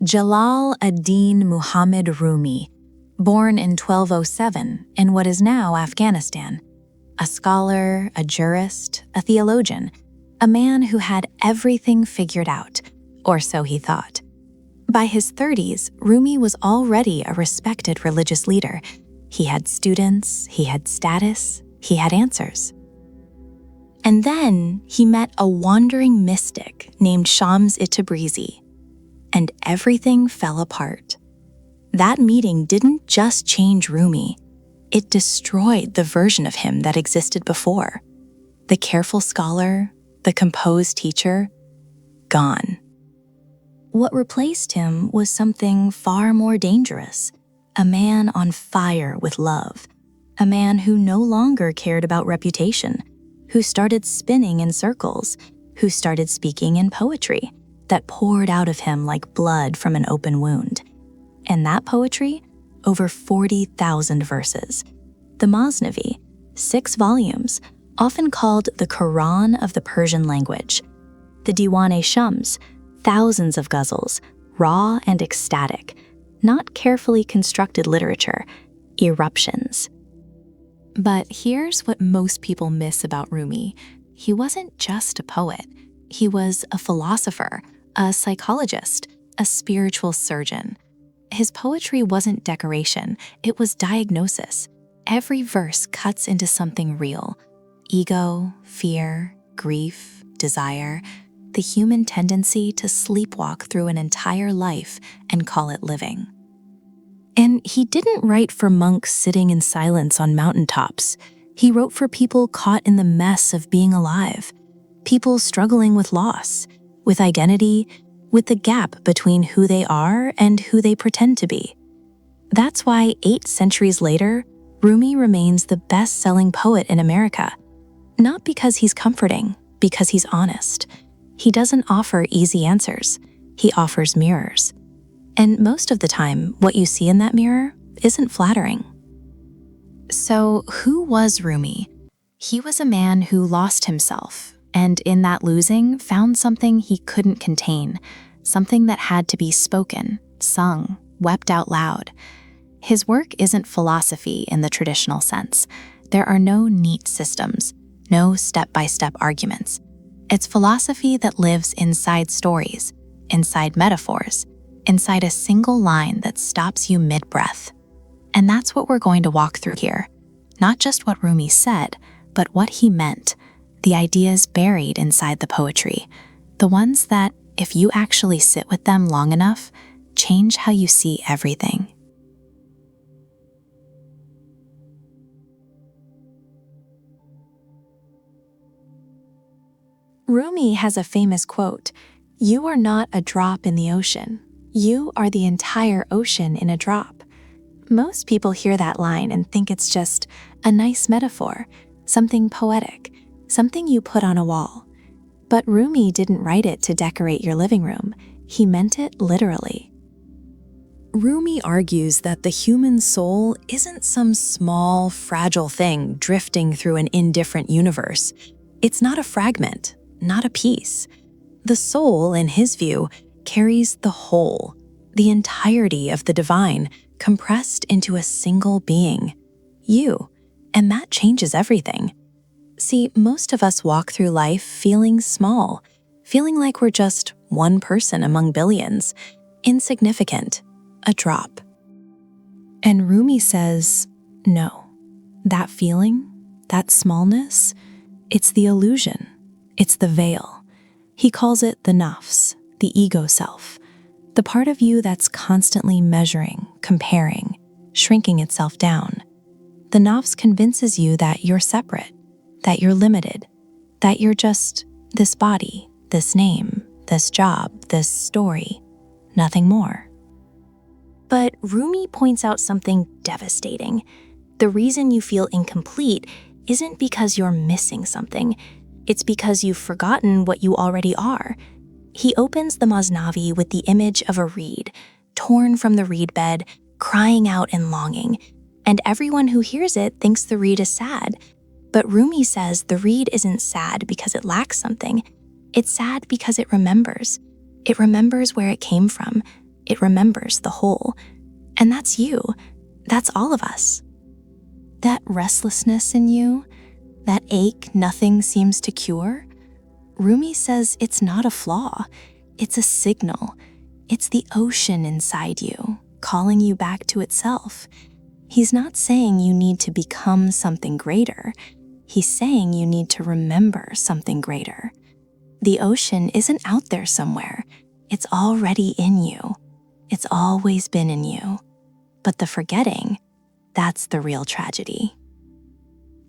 Jalal ad-Din Muhammad Rumi, born in 1207 in what is now Afghanistan. A scholar, a jurist, a theologian, a man who had everything figured out, or so he thought. By his 30s, Rumi was already a respected religious leader. He had students, he had status, he had answers. And then he met a wandering mystic named Shams Tabrizi, and everything fell apart. That meeting didn't just change Rumi, it destroyed the version of him that existed before. The careful scholar, the composed teacher, gone. What replaced him was something far more dangerous, a man on fire with love, a man who no longer cared about reputation, who started spinning in circles, who started speaking in poetry that poured out of him like blood from an open wound. And that poetry, over 40,000 verses. The Masnavi, 6 volumes, often called the Quran of the Persian language. The Diwan-e-Shams, thousands of ghazals, raw and ecstatic, not carefully constructed literature, eruptions. But here's what most people miss about Rumi. He wasn't just a poet. He was a philosopher, a psychologist, a spiritual surgeon. His poetry wasn't decoration, it was diagnosis. Every verse cuts into something real. Ego, fear, grief, desire, the human tendency to sleepwalk through an entire life and call it living. And he didn't write for monks sitting in silence on mountaintops. He wrote for people caught in the mess of being alive, people struggling with loss, with identity, with the gap between who they are and who they pretend to be. That's why 8 centuries later, Rumi remains the best-selling poet in America. Not because he's comforting, because he's honest. He doesn't offer easy answers. He offers mirrors. And most of the time, what you see in that mirror isn't flattering. So, who was Rumi? He was a man who lost himself, and in that losing, found something he couldn't contain, something that had to be spoken, sung, wept out loud. His work isn't philosophy in the traditional sense. There are no neat systems, no step-by-step arguments. It's philosophy that lives inside stories, inside metaphors, inside a single line that stops you mid-breath. And that's what we're going to walk through here. Not just what Rumi said, but what he meant, the ideas buried inside the poetry, the ones that, if you actually sit with them long enough, change how you see everything. Rumi has a famous quote, "You are not a drop in the ocean. You are the entire ocean in a drop." Most people hear that line and think it's just a nice metaphor, something poetic, something you put on a wall. But Rumi didn't write it to decorate your living room. He meant it literally. Rumi argues that the human soul isn't some small, fragile thing drifting through an indifferent universe. It's not a fragment, not a piece. The soul, in his view, carries the whole, the entirety of the divine, compressed into a single being, you, and that changes everything. See, most of us walk through life feeling small, feeling like we're just one person among billions, insignificant, a drop. And Rumi says, no, that feeling, that smallness, it's the illusion, it's the veil. He calls it the Nafs, the ego self, the part of you that's constantly measuring, comparing, shrinking itself down. The Nafs convinces you that you're separate, that you're limited, that you're just this body, this name, this job, this story, nothing more. But Rumi points out something devastating. The reason you feel incomplete isn't because you're missing something. It's because you've forgotten what you already are. He opens the Masnavi with the image of a reed, torn from the reed bed, crying out in longing. And everyone who hears it thinks the reed is sad. But Rumi says the reed isn't sad because it lacks something. It's sad because it remembers. It remembers where it came from, It remembers the whole. And that's you. That's all of us. That restlessness in you, that ache nothing seems to cure, Rumi says it's not a flaw. It's a signal. It's the ocean inside you, calling you back to itself. He's not saying you need to become something greater. He's saying you need to remember something greater. The ocean isn't out there somewhere. It's already in you. It's always been in you. But the forgetting, that's the real tragedy.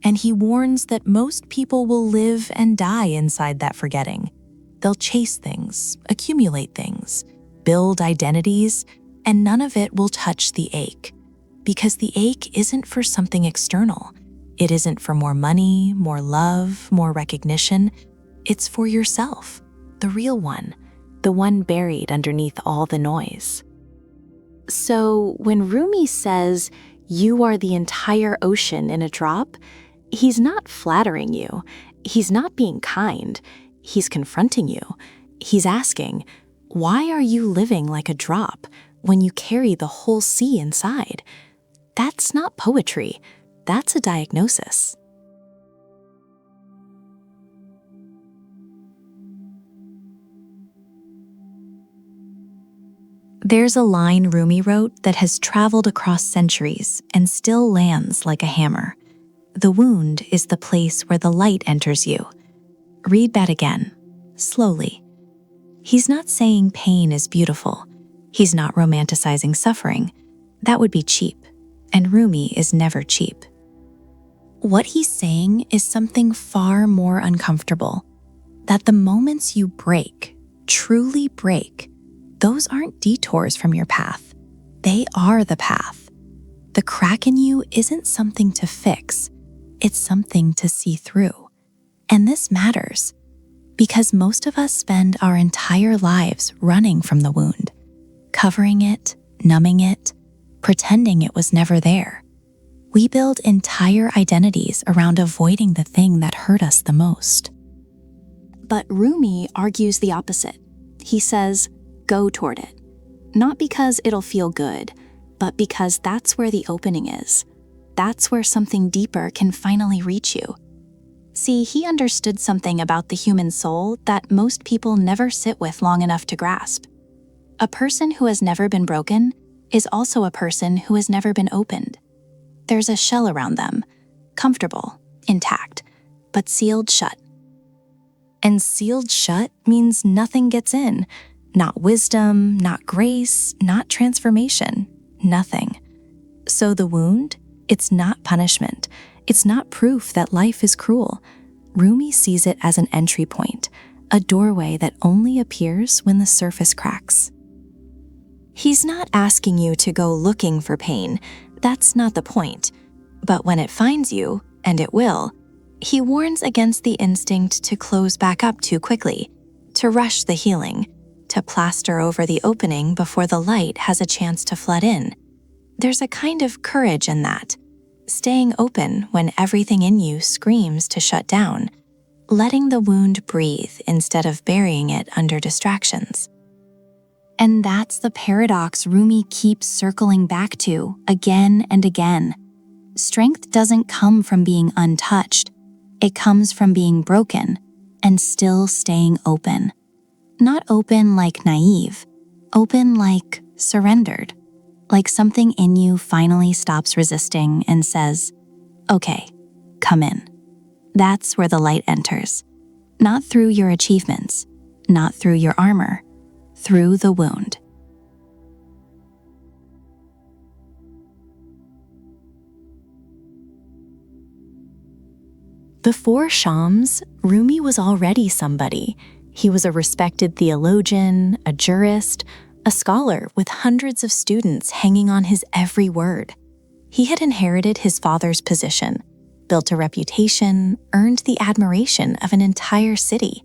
And he warns that most people will live and die inside that forgetting. They'll chase things, accumulate things, build identities, and none of it will touch the ache. Because the ache isn't for something external. It isn't for more money, more love, more recognition. It's for yourself, the real one, the one buried underneath all the noise. So when Rumi says, "You are the entire ocean in a drop," he's not flattering you. He's not being kind. He's confronting you. He's asking, why are you living like a drop when you carry the whole sea inside? That's not poetry. That's a diagnosis. There's a line Rumi wrote that has traveled across centuries and still lands like a hammer. The wound is the place where the light enters you. Read that again, slowly. He's not saying pain is beautiful. He's not romanticizing suffering. That would be cheap, and Rumi is never cheap. What he's saying is something far more uncomfortable, that the moments you break, truly break, those aren't detours from your path. They are the path. The crack in you isn't something to fix. It's something to see through. And this matters because most of us spend our entire lives running from the wound, covering it, numbing it, pretending it was never there. We build entire identities around avoiding the thing that hurt us the most. But Rumi argues the opposite. He says, go toward it. Not because it'll feel good, but because that's where the opening is. That's where something deeper can finally reach you. See, he understood something about the human soul that most people never sit with long enough to grasp. A person who has never been broken is also a person who has never been opened. There's a shell around them, comfortable, intact, but sealed shut. And sealed shut means nothing gets in. Not wisdom, not grace, not transformation, nothing. So the wound, it's not punishment. It's not proof that life is cruel. Rumi sees it as an entry point, a doorway that only appears when the surface cracks. He's not asking you to go looking for pain. That's not the point. But when it finds you, and it will, he warns against the instinct to close back up too quickly, to rush the healing, to plaster over the opening before the light has a chance to flood in. There's a kind of courage in that, staying open when everything in you screams to shut down, letting the wound breathe instead of burying it under distractions. And that's the paradox Rumi keeps circling back to again and again. Strength doesn't come from being untouched. It comes from being broken and still staying open. Not open like naive, open like surrendered, like something in you finally stops resisting and says, okay, come in. That's where the light enters. Not through your achievements, not through your armor, through the wound. Before Shams, Rumi was already somebody. He was a respected theologian, a jurist, a scholar with hundreds of students hanging on his every word. He had inherited his father's position, built a reputation, earned the admiration of an entire city.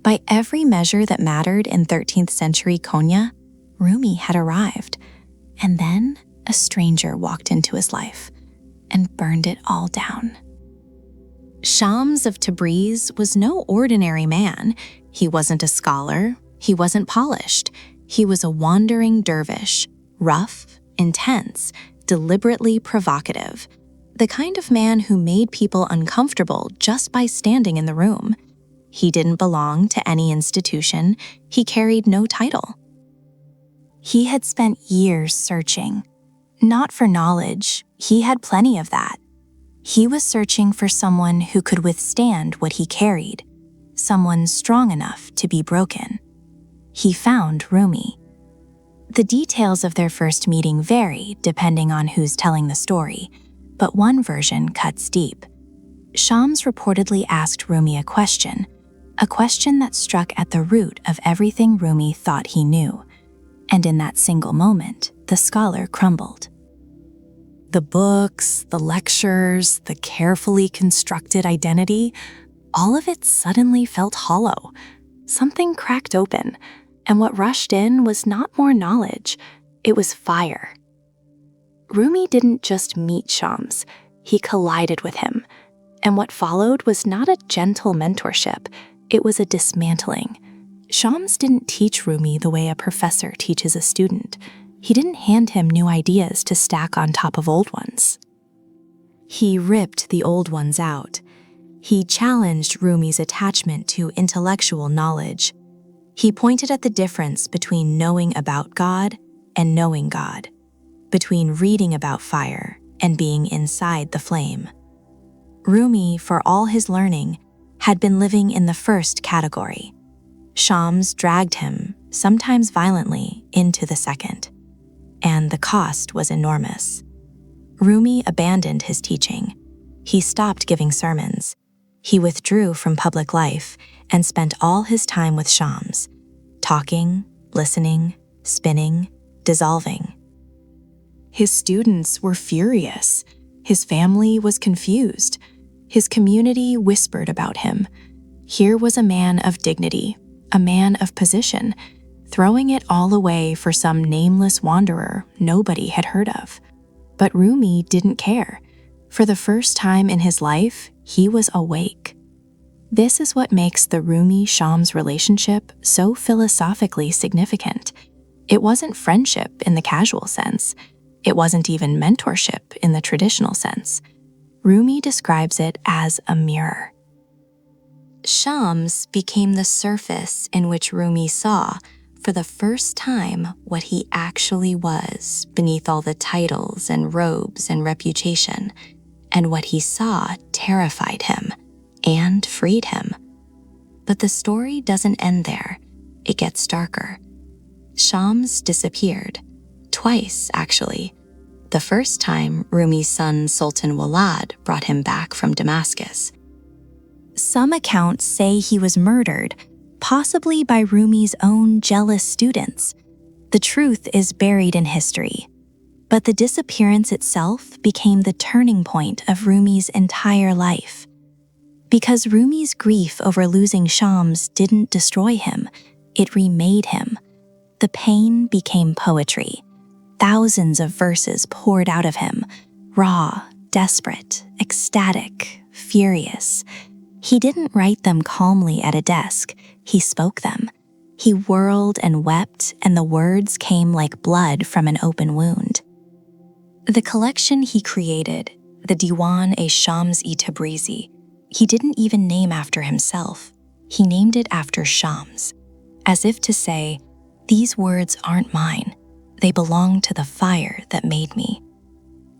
By every measure that mattered in 13th century Konya, Rumi had arrived. And then a stranger walked into his life and burned it all down. Shams of Tabriz was no ordinary man. He wasn't a scholar. He wasn't polished. He was a wandering dervish, rough, intense, deliberately provocative, the kind of man who made people uncomfortable just by standing in the room. He didn't belong to any institution. He carried no title. He had spent years searching. Not for knowledge, he had plenty of that. He was searching for someone who could withstand what he carried, someone strong enough to be broken. He found Rumi. The details of their first meeting vary depending on who's telling the story, but one version cuts deep. Shams reportedly asked Rumi a question that struck at the root of everything Rumi thought he knew. And in that single moment, the scholar crumbled. The books, the lectures, the carefully constructed identity, all of it suddenly felt hollow. Something cracked open, and what rushed in was not more knowledge, it was fire. Rumi didn't just meet Shams, he collided with him. And what followed was not a gentle mentorship, it was a dismantling. Shams didn't teach Rumi the way a professor teaches a student. He didn't hand him new ideas to stack on top of old ones. He ripped the old ones out. He challenged Rumi's attachment to intellectual knowledge. He pointed at the difference between knowing about God and knowing God, between reading about fire and being inside the flame. Rumi, for all his learning, had been living in the first category. Shams dragged him, sometimes violently, into the second. And the cost was enormous. Rumi abandoned his teaching. He stopped giving sermons. He withdrew from public life and spent all his time with Shams, talking, listening, spinning, dissolving. His students were furious. His family was confused. His community whispered about him. Here was a man of dignity, a man of position, throwing it all away for some nameless wanderer nobody had heard of. But Rumi didn't care. For the first time in his life, he was awake. This is what makes the Rumi-Shams relationship so philosophically significant. It wasn't friendship in the casual sense. It wasn't even mentorship in the traditional sense. Rumi describes it as a mirror. Shams became the surface in which Rumi saw, for the first time, what he actually was beneath all the titles and robes and reputation, and what he saw terrified him and freed him. But the story doesn't end there. It gets darker. Shams disappeared. Twice, actually. The first time, Rumi's son Sultan Walad brought him back from Damascus. Some accounts say he was murdered, possibly by Rumi's own jealous students. The truth is buried in history. But the disappearance itself became the turning point of Rumi's entire life. Because Rumi's grief over losing Shams didn't destroy him, it remade him. The pain became poetry. Thousands of verses poured out of him, raw, desperate, ecstatic, furious. He didn't write them calmly at a desk, he spoke them. He whirled and wept, and the words came like blood from an open wound. The collection he created, the Diwan-e-Shams-e Tabrizi, he didn't even name after himself. He named it after Shams, as if to say, these words aren't mine. They belong to the fire that made me.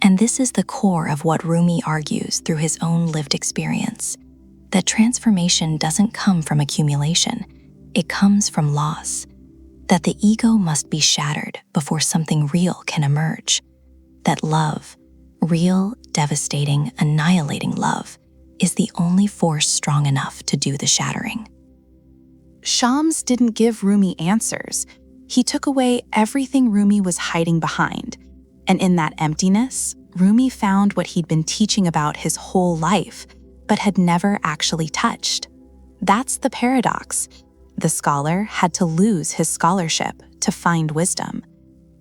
And this is the core of what Rumi argues through his own lived experience, that transformation doesn't come from accumulation, it comes from loss, that the ego must be shattered before something real can emerge, that love, real, devastating, annihilating love, is the only force strong enough to do the shattering. Shams didn't give Rumi answers. He took away everything Rumi was hiding behind. And in that emptiness, Rumi found what he'd been teaching about his whole life, but had never actually touched. That's the paradox. The scholar had to lose his scholarship to find wisdom.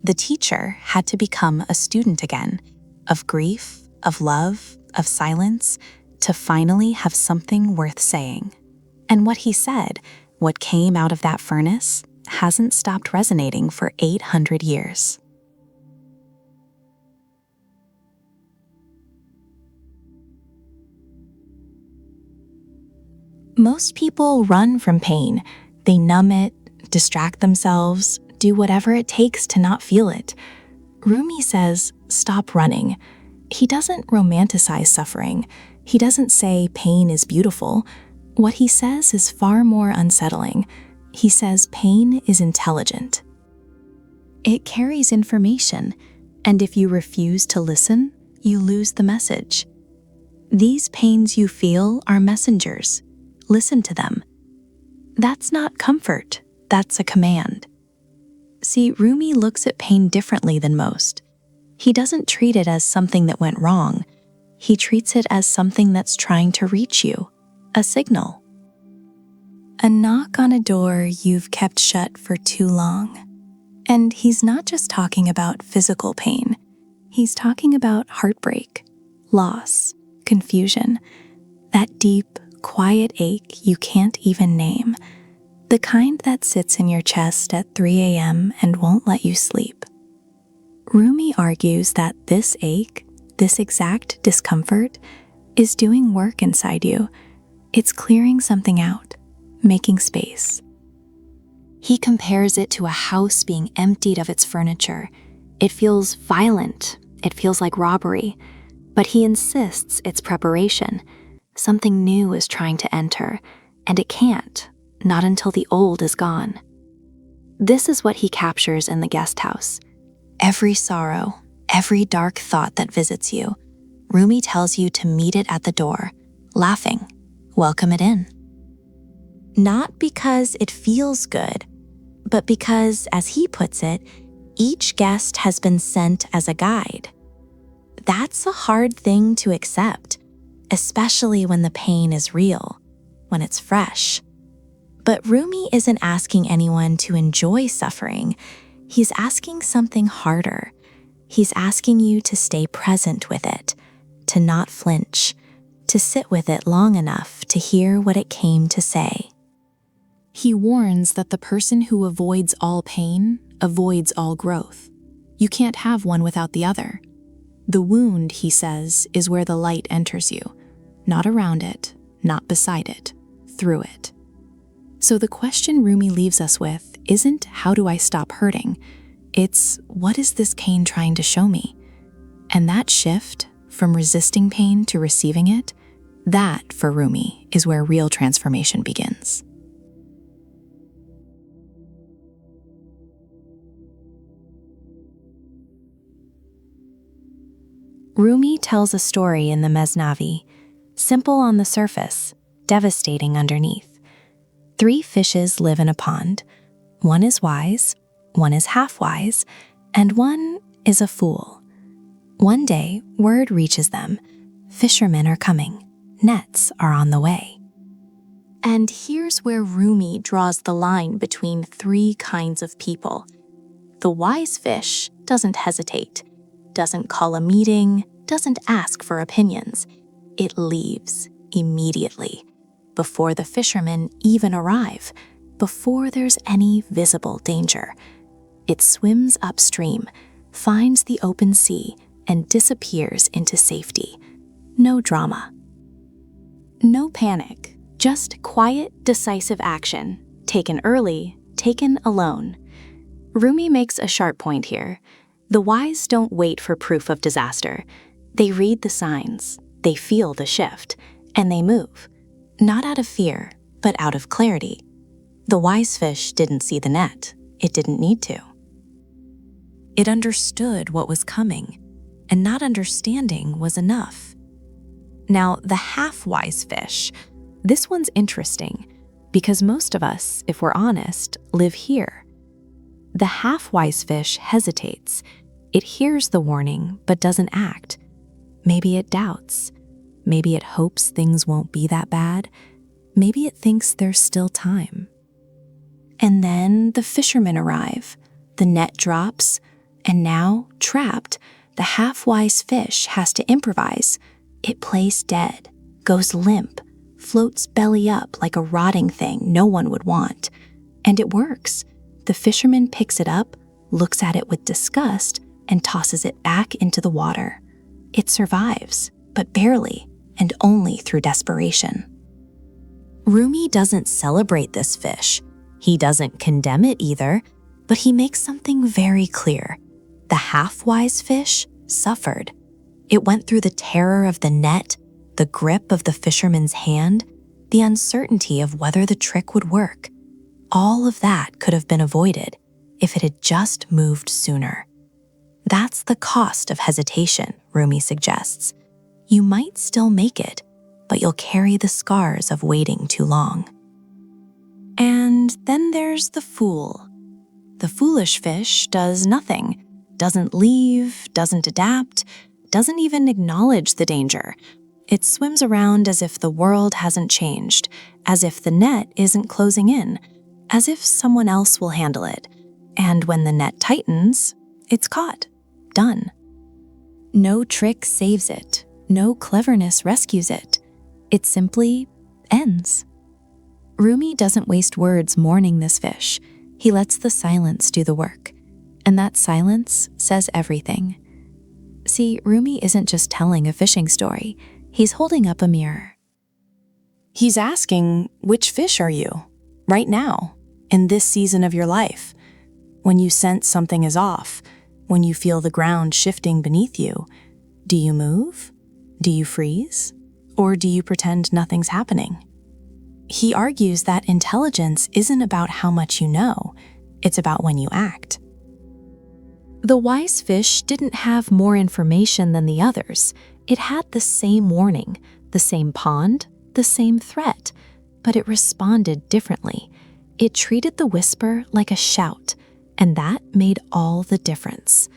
The teacher had to become a student again, of grief, of love, of silence, to finally have something worth saying. And what he said, what came out of that furnace, hasn't stopped resonating for 800 years. Most people run from pain. They numb it, distract themselves, do whatever it takes to not feel it. Rumi says, stop running. He doesn't romanticize suffering. He doesn't say pain is beautiful. What he says is far more unsettling. He says pain is intelligent. It carries information, and if you refuse to listen, you lose the message. These pains you feel are messengers. Listen to them. That's not comfort, that's a command. See, Rumi looks at pain differently than most. He doesn't treat it as something that went wrong. He treats it as something that's trying to reach you, a signal. A knock on a door you've kept shut for too long. And he's not just talking about physical pain. He's talking about heartbreak, loss, confusion, that deep, quiet ache you can't even name, the kind that sits in your chest at 3 a.m. and won't let you sleep. Rumi argues that this ache, this exact discomfort, is doing work inside you. It's clearing something out, making space. He compares it to a house being emptied of its furniture. It feels violent, it feels like robbery, but he insists it's preparation. Something new is trying to enter, and it can't, not until the old is gone. This is what he captures in the guest house. Every sorrow, every dark thought that visits you, Rumi tells you to meet it at the door, laughing, welcome it in. Not because it feels good, but because, as he puts it, each guest has been sent as a guide. That's a hard thing to accept, especially when the pain is real, when it's fresh. But Rumi isn't asking anyone to enjoy suffering. He's asking something harder. He's asking you to stay present with it, to not flinch, to sit with it long enough to hear what it came to say. He warns that the person who avoids all pain avoids all growth. You can't have one without the other. The wound, he says, is where the light enters you, not around it, not beside it, through it. So the question Rumi leaves us with isn't how do I stop hurting? It's what is this pain trying to show me? And that shift from resisting pain to receiving it, that, for Rumi, is where real transformation begins. Rumi tells a story in the Mesnavi, simple on the surface, devastating underneath. 3 fishes live in a pond. One is wise, one is half-wise, and one is a fool. One day, word reaches them. Fishermen are coming. Nets are on the way. And here's where Rumi draws the line between 3 kinds of people. The wise fish doesn't hesitate, doesn't call a meeting, doesn't ask for opinions. It leaves immediately, before the fishermen even arrive, before there's any visible danger. It swims upstream, finds the open sea, and disappears into safety. No drama. No panic, just quiet, decisive action, taken early, taken alone. Rumi makes a sharp point here. The wise don't wait for proof of disaster. They read the signs, they feel the shift, and they move. Not out of fear, but out of clarity. The wise fish didn't see the net. It didn't need to. It understood what was coming, and not understanding was enough. Now, the half-wise fish, this one's interesting, because most of us, if we're honest, live here. The half-wise fish hesitates. It hears the warning, but doesn't act. Maybe it doubts. Maybe it hopes things won't be that bad. Maybe it thinks there's still time. And then the fishermen arrive. The net drops, and now, trapped, the half-wise fish has to improvise. It plays dead, goes limp, floats belly up like a rotting thing no one would want. And it works. The fisherman picks it up, looks at it with disgust, and tosses it back into the water. It survives, but barely, and only through desperation. Rumi doesn't celebrate this fish. He doesn't condemn it either, but he makes something very clear. The half-wise fish suffered. It went through the terror of the net, the grip of the fisherman's hand, the uncertainty of whether the trick would work. All of that could have been avoided if it had just moved sooner. That's the cost of hesitation, Rumi suggests. You might still make it, but you'll carry the scars of waiting too long. And then there's the fool. The foolish fish does nothing, doesn't leave, doesn't adapt, doesn't even acknowledge the danger. It swims around as if the world hasn't changed, as if the net isn't closing in, as if someone else will handle it. And when the net tightens, it's caught. Done. No trick saves it. No cleverness rescues it. It simply ends. Rumi doesn't waste words mourning this fish. He lets the silence do the work. And that silence says everything. See, Rumi isn't just telling a fishing story. He's holding up a mirror. He's asking, which fish are you? Right now, in this season of your life. When you sense something is off, when you feel the ground shifting beneath you, do you move? Do you freeze? Or do you pretend nothing's happening? He argues that intelligence isn't about how much you know, it's about when you act. The wise fish didn't have more information than the others. It had the same warning, the same pond, the same threat, but it responded differently. It treated the whisper like a shout, and that made all the difference.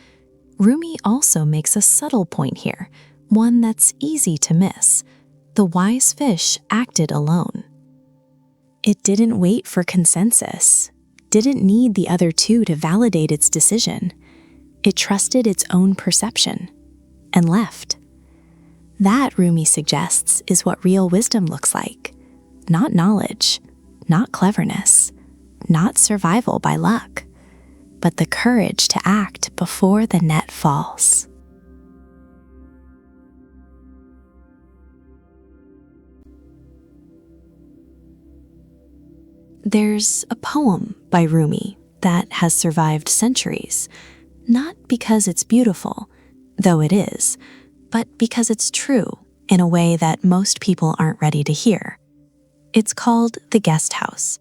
Rumi also makes a subtle point here, one that's easy to miss. The wise fish acted alone. It didn't wait for consensus, didn't need the other two to validate its decision. It trusted its own perception and left. That, Rumi suggests, is what real wisdom looks like. Not knowledge, not cleverness, not survival by luck, but the courage to act before the net falls. There's a poem by Rumi that has survived centuries, not because it's beautiful, though it is, but because it's true in a way that most people aren't ready to hear. It's called The Guest House,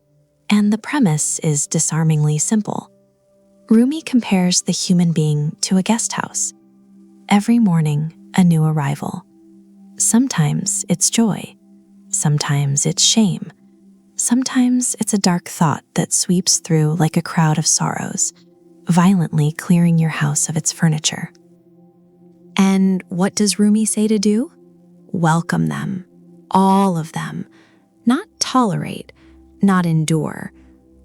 and the premise is disarmingly simple. Rumi compares the human being to a guest house. Every morning, a new arrival. Sometimes it's joy. Sometimes it's shame. Sometimes it's a dark thought that sweeps through like a crowd of sorrows, violently clearing your house of its furniture. And what does Rumi say to do? Welcome them, all of them. Not tolerate, not endure.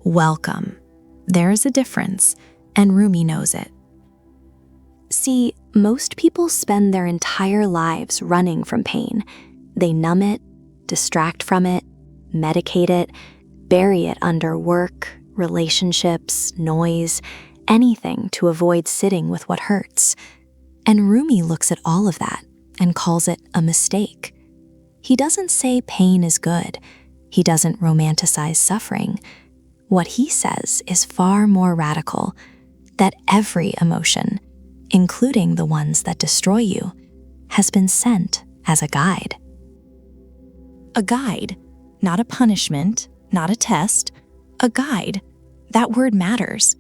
Welcome. There's a difference, and Rumi knows it. See, most people spend their entire lives running from pain. They numb it, distract from it, medicate it, bury it under work, relationships, noise, anything to avoid sitting with what hurts. And Rumi looks at all of that and calls it a mistake. He doesn't say pain is good. He doesn't romanticize suffering. What he says is far more radical, that every emotion, including the ones that destroy you, has been sent as a guide. A guide, not a punishment, not a test, a guide. That word matters,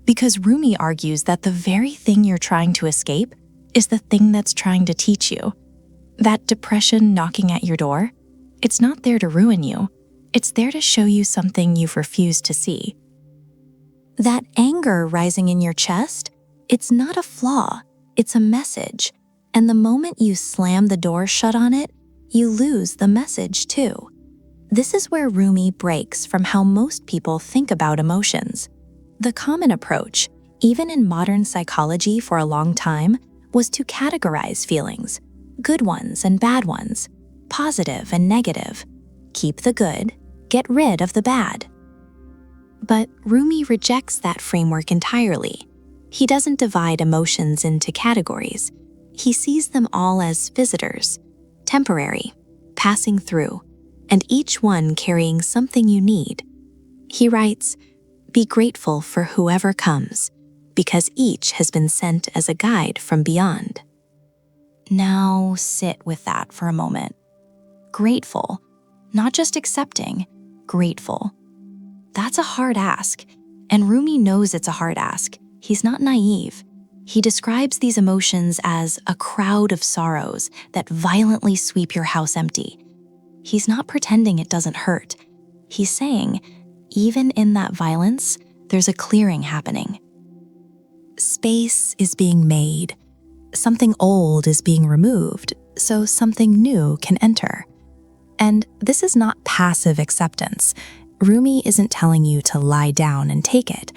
because Rumi argues that the very thing you're trying to escape is the thing that's trying to teach you. That depression knocking at your door, it's not there to ruin you. It's there to show you something you've refused to see. That anger rising in your chest, it's not a flaw, it's a message. And the moment you slam the door shut on it, you lose the message too. This is where Rumi breaks from how most people think about emotions. The common approach, even in modern psychology for a long time, was to categorize feelings, good ones and bad ones, positive and negative. Keep the good, get rid of the bad. But Rumi rejects that framework entirely. He doesn't divide emotions into categories. He sees them all as visitors, temporary, passing through, and each one carrying something you need. He writes, "Be grateful for whoever comes, because each has been sent as a guide from beyond." Now sit with that for a moment. Grateful, not just accepting, grateful. That's a hard ask, and Rumi knows it's a hard ask. He's not naive. He describes these emotions as a crowd of sorrows that violently sweep your house empty. He's not pretending it doesn't hurt. He's saying, even in that violence, there's a clearing happening. Space is being made. Something old is being removed, so something new can enter. And this is not passive acceptance. Rumi isn't telling you to lie down and take it.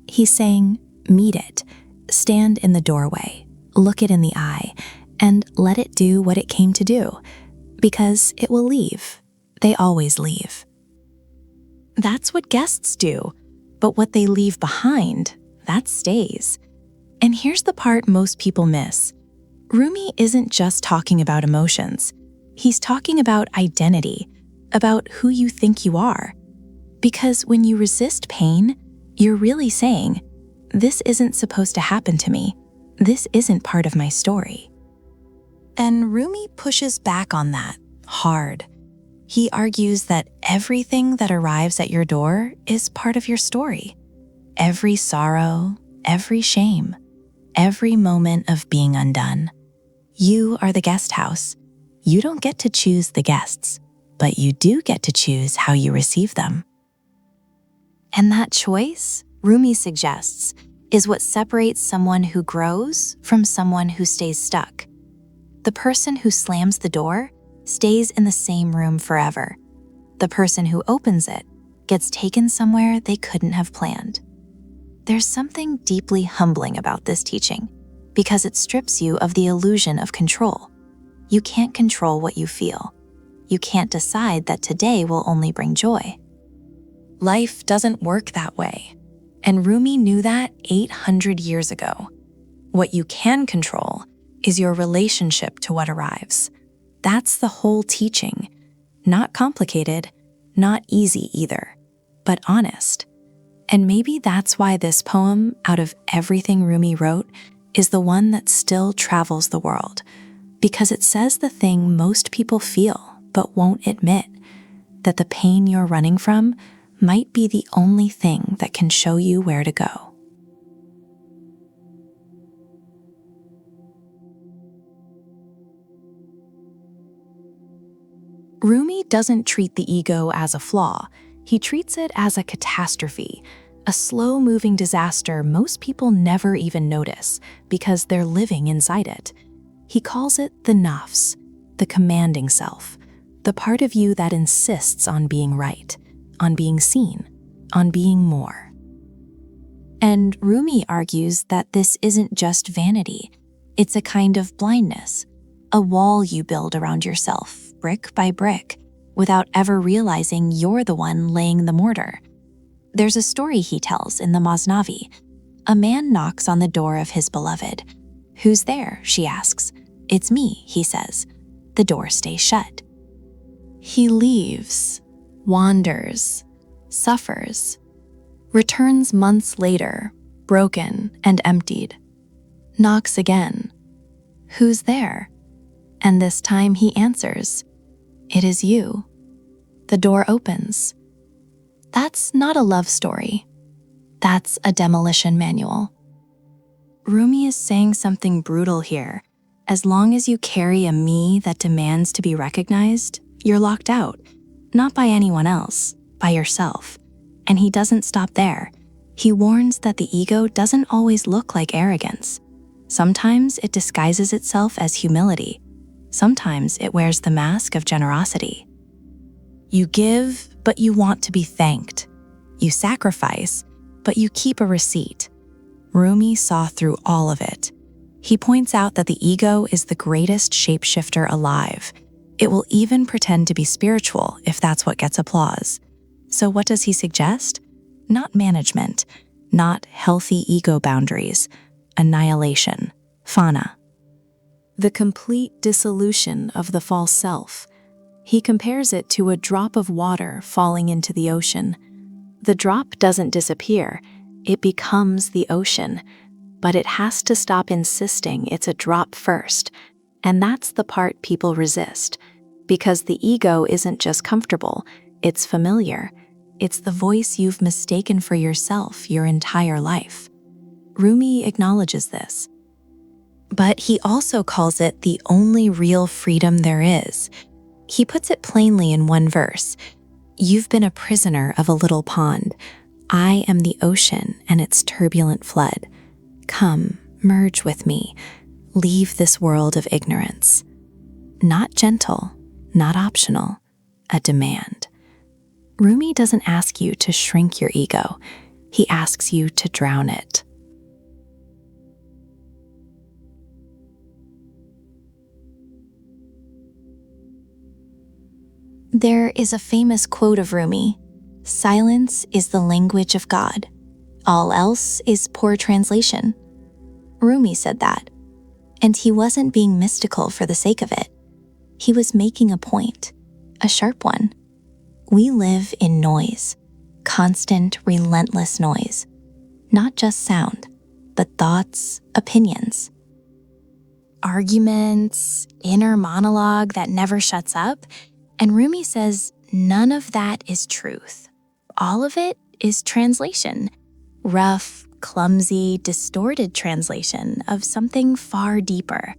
He's saying, meet it, stand in the doorway, look it in the eye, and let it do what it came to do. Because it will leave. They always leave. That's what guests do, but what they leave behind, that stays. And here's the part most people miss. Rumi isn't just talking about emotions. He's talking about identity, about who you think you are. Because when you resist pain, you're really saying, this isn't supposed to happen to me. This isn't part of my story. And Rumi pushes back on that hard. He argues that everything that arrives at your door is part of your story. Every sorrow, every shame, every moment of being undone. You are the guest house. You don't get to choose the guests, but you do get to choose how you receive them. And that choice, Rumi suggests, is what separates someone who grows from someone who stays stuck. The person who slams the door stays in the same room forever. The person who opens it gets taken somewhere they couldn't have planned. There's something deeply humbling about this teaching because it strips you of the illusion of control. You can't control what you feel. You can't decide that today will only bring joy. Life doesn't work that way, and Rumi knew that 800 years ago. What you can control is your relationship to what arrives. That's the whole teaching. Not complicated, not easy either, but honest. And maybe that's why this poem, out of everything Rumi wrote, is the one that still travels the world, because it says the thing most people feel but won't admit, that the pain you're running from might be the only thing that can show you where to go. Rumi doesn't treat the ego as a flaw. He treats it as a catastrophe, a slow-moving disaster most people never even notice because they're living inside it. He calls it the Nafs, the commanding self, the part of you that insists on being right, on being seen, on being more. And Rumi argues that this isn't just vanity. It's a kind of blindness, a wall you build around yourself, brick by brick, without ever realizing you're the one laying the mortar. There's a story he tells in the Masnavi. A man knocks on the door of his beloved. "Who's there?" she asks. "It's me," he says. The door stays shut. He leaves, wanders, suffers, returns months later, broken and emptied. Knocks again. "Who's there?" And this time he answers, "It is you." The door opens. That's not a love story. That's a demolition manual. Rumi is saying something brutal here. As long as you carry a me that demands to be recognized, you're locked out, not by anyone else, by yourself. And he doesn't stop there. He warns that the ego doesn't always look like arrogance. Sometimes it disguises itself as humility. Sometimes it wears the mask of generosity. You give, but you want to be thanked. You sacrifice, but you keep a receipt. Rumi saw through all of it. He points out that the ego is the greatest shapeshifter alive. It will even pretend to be spiritual if that's what gets applause. So what does he suggest? not management, not healthy ego boundaries, annihilation, Fana. The complete dissolution of the false self. He compares it to a drop of water falling into the ocean. The drop doesn't disappear, it becomes the ocean, but it has to stop insisting it's a drop first. And that's the part people resist, because the ego isn't just comfortable, it's familiar. It's the voice you've mistaken for yourself your entire life. Rumi acknowledges this. But he also calls it the only real freedom there is. He puts it plainly in one verse. You've been a prisoner of a little pond. I am the ocean and its turbulent flood. Come, merge with me. Leave this world of ignorance. Not gentle, not optional, a demand. Rumi doesn't ask you to shrink your ego. He asks you to drown it. There is a famous quote of Rumi, "Silence is the language of God. All else is poor translation." Rumi said that, and he wasn't being mystical for the sake of it. He was making a point, a sharp one. We live in noise, constant, relentless noise. Not just sound, but thoughts, opinions. Arguments, inner monologue that never shuts up. And Rumi says none of that is truth. All of it is translation. Rough, clumsy, distorted translation of something far deeper.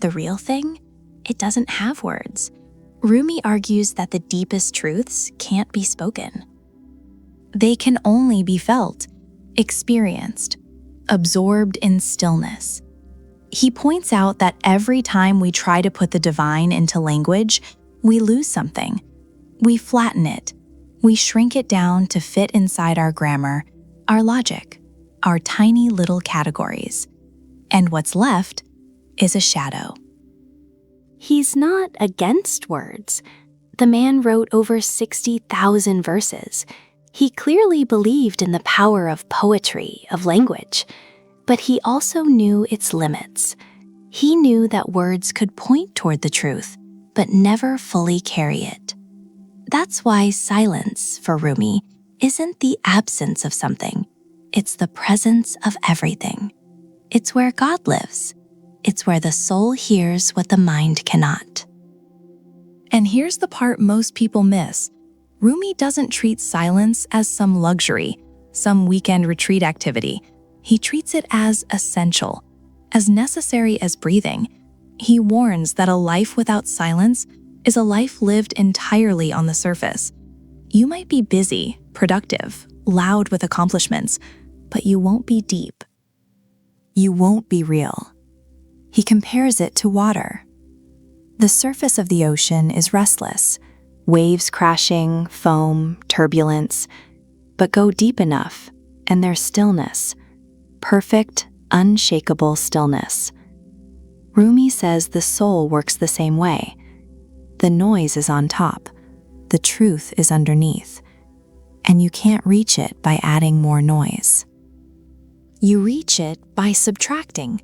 The real thing? It doesn't have words. Rumi argues that the deepest truths can't be spoken. They can only be felt, experienced, absorbed in stillness. He points out that every time we try to put the divine into language, we lose something. We flatten it. We shrink it down to fit inside our grammar, our logic, our tiny little categories. And what's left is a shadow. He's not against words. The man wrote over 60,000 verses. He clearly believed in the power of poetry, of language, but he also knew its limits. He knew that words could point toward the truth, but never fully carry it. That's why silence, for Rumi, isn't the absence of something. It's the presence of everything. It's where God lives. It's where the soul hears what the mind cannot. And here's the part most people miss. Rumi doesn't treat silence as some luxury, some weekend retreat activity. He treats it as essential, as necessary as breathing. He warns that a life without silence is a life lived entirely on the surface. You might be busy, productive, loud with accomplishments, but you won't be deep. You won't be real. He compares it to water. The surface of the ocean is restless, waves crashing, foam, turbulence, but go deep enough, and there's stillness, perfect, unshakable stillness. Rumi says the soul works the same way. The noise is on top, the truth is underneath, and you can't reach it by adding more noise. You reach it by subtracting.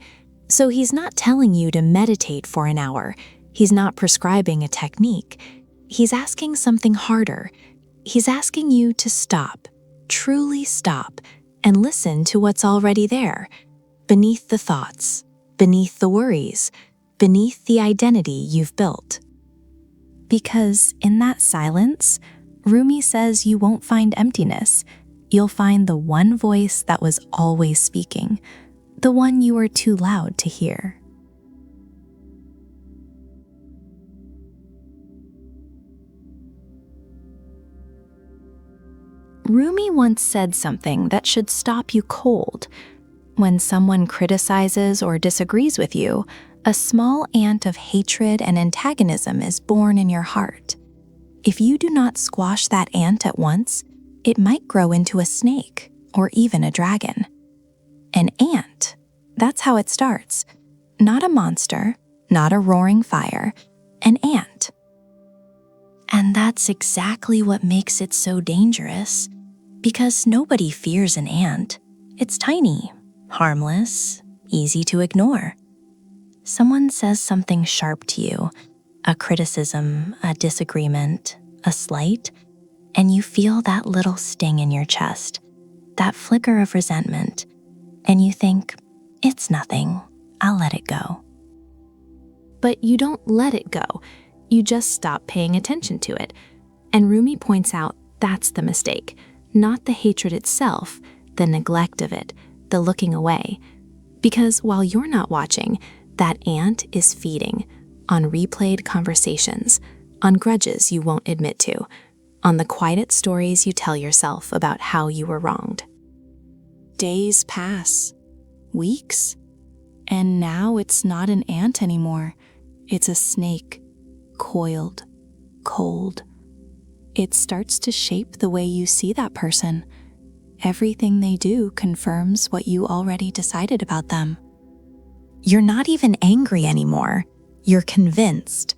So he's not telling you to meditate for an hour. He's not prescribing a technique. He's asking something harder. He's asking you to stop, truly stop, and listen to what's already there, beneath the thoughts, beneath the worries, beneath the identity you've built. Because in that silence, Rumi says you won't find emptiness. You'll find the one voice that was always speaking, the one you were too loud to hear. Rumi once said something that should stop you cold. When someone criticizes or disagrees with you, a small ant of hatred and antagonism is born in your heart. If you do not squash that ant at once, it might grow into a snake or even a dragon. An ant, that's how it starts. Not a monster, not a roaring fire, an ant. And that's exactly what makes it so dangerous. Because nobody fears an ant. It's tiny, harmless, easy to ignore. Someone says something sharp to you, a criticism, a disagreement, a slight, and you feel that little sting in your chest, that flicker of resentment, and you think, it's nothing, I'll let it go. But you don't let it go. You just stop paying attention to it. And Rumi points out that's the mistake, not the hatred itself, the neglect of it, the looking away. Because while you're not watching, that ant is feeding on replayed conversations, on grudges you won't admit to, on the quiet stories you tell yourself about how you were wronged. Days pass, weeks, and now it's not an ant anymore. It's a snake, coiled, cold. It starts to shape the way you see that person. Everything they do confirms what you already decided about them. You're not even angry anymore. You're convinced.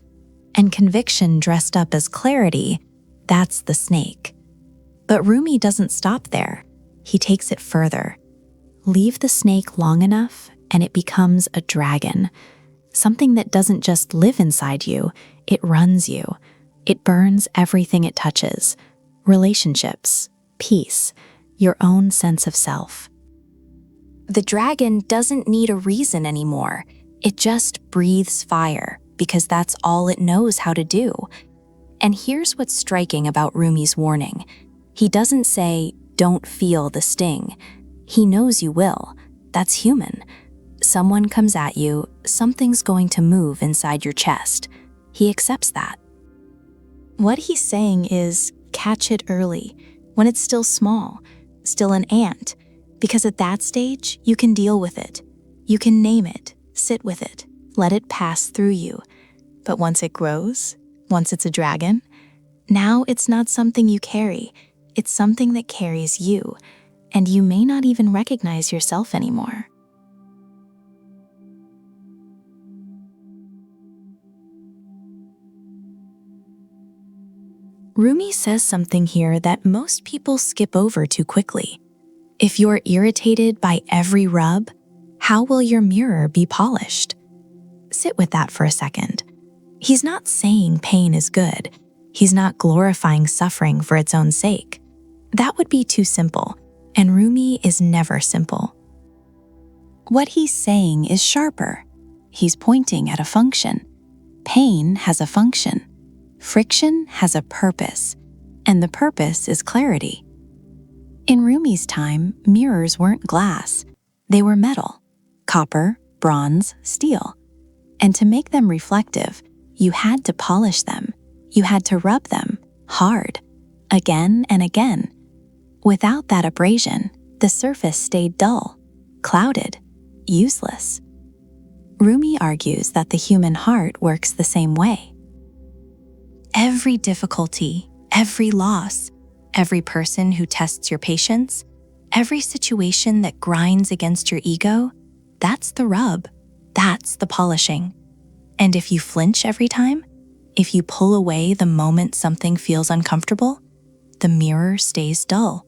And conviction dressed up as clarity, that's the snake. But Rumi doesn't stop there. He takes it further. Leave the snake long enough and it becomes a dragon. Something that doesn't just live inside you, it runs you. It burns everything it touches. Relationships, peace, your own sense of self. The dragon doesn't need a reason anymore. It just breathes fire because that's all it knows how to do. And here's what's striking about Rumi's warning. He doesn't say, don't feel the sting. He knows you will. That's human. Someone comes at you, something's going to move inside your chest. He accepts that. What he's saying is, catch it early, when it's still small, still an ant, because at that stage, you can deal with it. You can name it, sit with it, let it pass through you. But once it grows, once it's a dragon, now it's not something you carry. It's something that carries you, and you may not even recognize yourself anymore. Rumi says something here that most people skip over too quickly. If you're irritated by every rub, how will your mirror be polished? Sit with that for a second. He's not saying pain is good. He's not glorifying suffering for its own sake. That would be too simple, and Rumi is never simple. What he's saying is sharper. He's pointing at a function. Pain has a function. Friction has a purpose, and the purpose is clarity. In Rumi's time, mirrors weren't glass. They were metal, copper, bronze, steel. And to make them reflective, you had to polish them. You had to rub them hard, again and again. Without that abrasion, the surface stayed dull, clouded, useless. Rumi argues that the human heart works the same way. Every difficulty, every loss, every person who tests your patience, every situation that grinds against your ego, that's the rub, that's the polishing. And if you flinch every time, if you pull away the moment something feels uncomfortable, the mirror stays dull.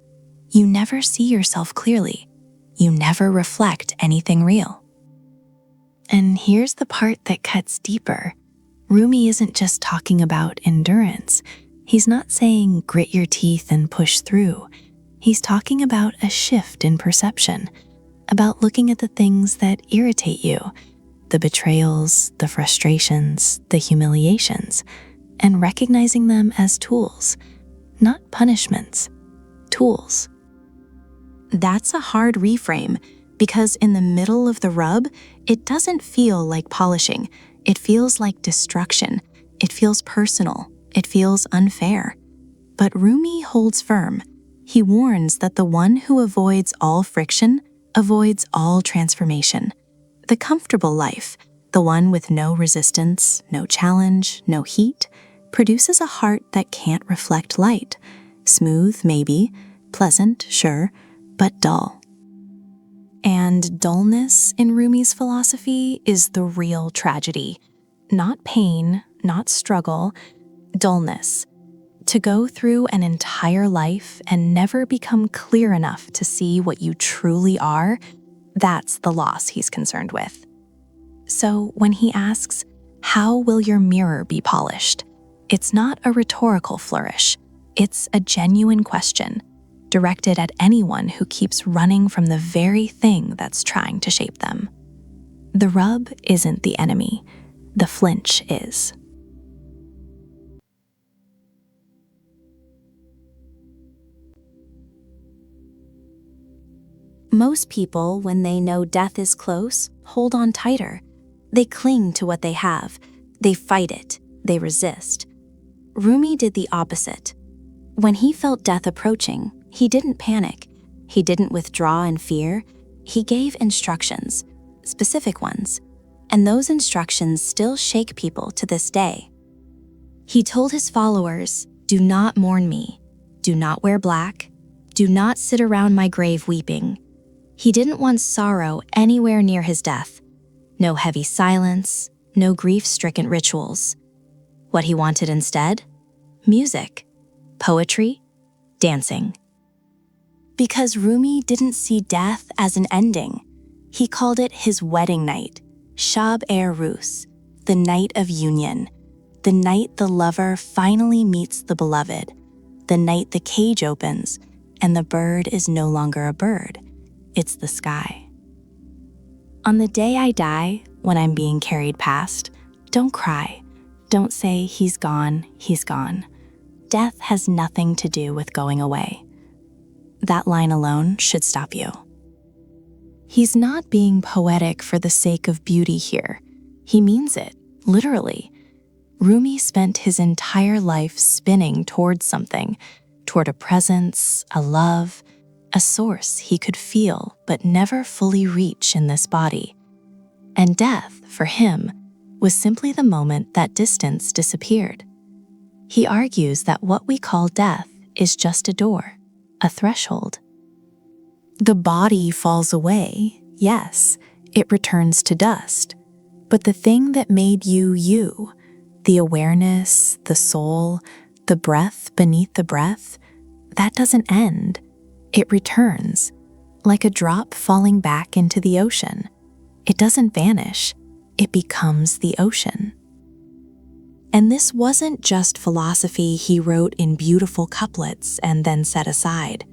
You never see yourself clearly. You never reflect anything real. And here's the part that cuts deeper. Rumi isn't just talking about endurance. He's not saying grit your teeth and push through. He's talking about a shift in perception, about looking at the things that irritate you, the betrayals, the frustrations, the humiliations, and recognizing them as tools, not punishments, tools. That's a hard reframe because in the middle of the rub, it doesn't feel like polishing. It feels like destruction. It feels personal. It feels unfair. But Rumi holds firm. He warns that the one who avoids all friction avoids all transformation. The comfortable life, the one with no resistance, no challenge, no heat, produces a heart that can't reflect light. Smooth, maybe, pleasant, sure, but dull. And dullness in Rumi's philosophy is the real tragedy. Not pain, not struggle, dullness. To go through an entire life and never become clear enough to see what you truly are, that's the loss he's concerned with. So when he asks, "How will your mirror be polished?" it's not a rhetorical flourish. It's a genuine question, directed at anyone who keeps running from the very thing that's trying to shape them. The rub isn't the enemy. The flinch is. Most people, when they know death is close, hold on tighter. They cling to what they have. They fight it. They resist. Rumi did the opposite. When he felt death approaching, he didn't panic. He didn't withdraw in fear. He gave instructions, specific ones, and those instructions still shake people to this day. He told his followers, "Do not mourn me. Do not wear black. Do not sit around my grave weeping." He didn't want sorrow anywhere near his death. No heavy silence, no grief-stricken rituals. What he wanted instead? Music, poetry, dancing. Because Rumi didn't see death as an ending. He called it his wedding night, Shab-e-Rus, the night of union, the night the lover finally meets the beloved, the night the cage opens and the bird is no longer a bird, it's the sky. On the day I die, when I'm being carried past, don't cry. Don't say, "He's gone, he's gone." Death has nothing to do with going away. That line alone should stop you. He's not being poetic for the sake of beauty here. He means it, literally. Rumi spent his entire life spinning towards something, toward a presence, a love, a source he could feel but never fully reach in this body. And death, for him, was simply the moment that distance disappeared. He argues that what we call death is just a door, a threshold. The body falls away, yes, it returns to dust, but the thing that made you you, the awareness, the soul, the breath beneath the breath, that doesn't end. It returns, like a drop falling back into the ocean. It doesn't vanish, it becomes the ocean. And this wasn't just philosophy he wrote in beautiful couplets and then set aside.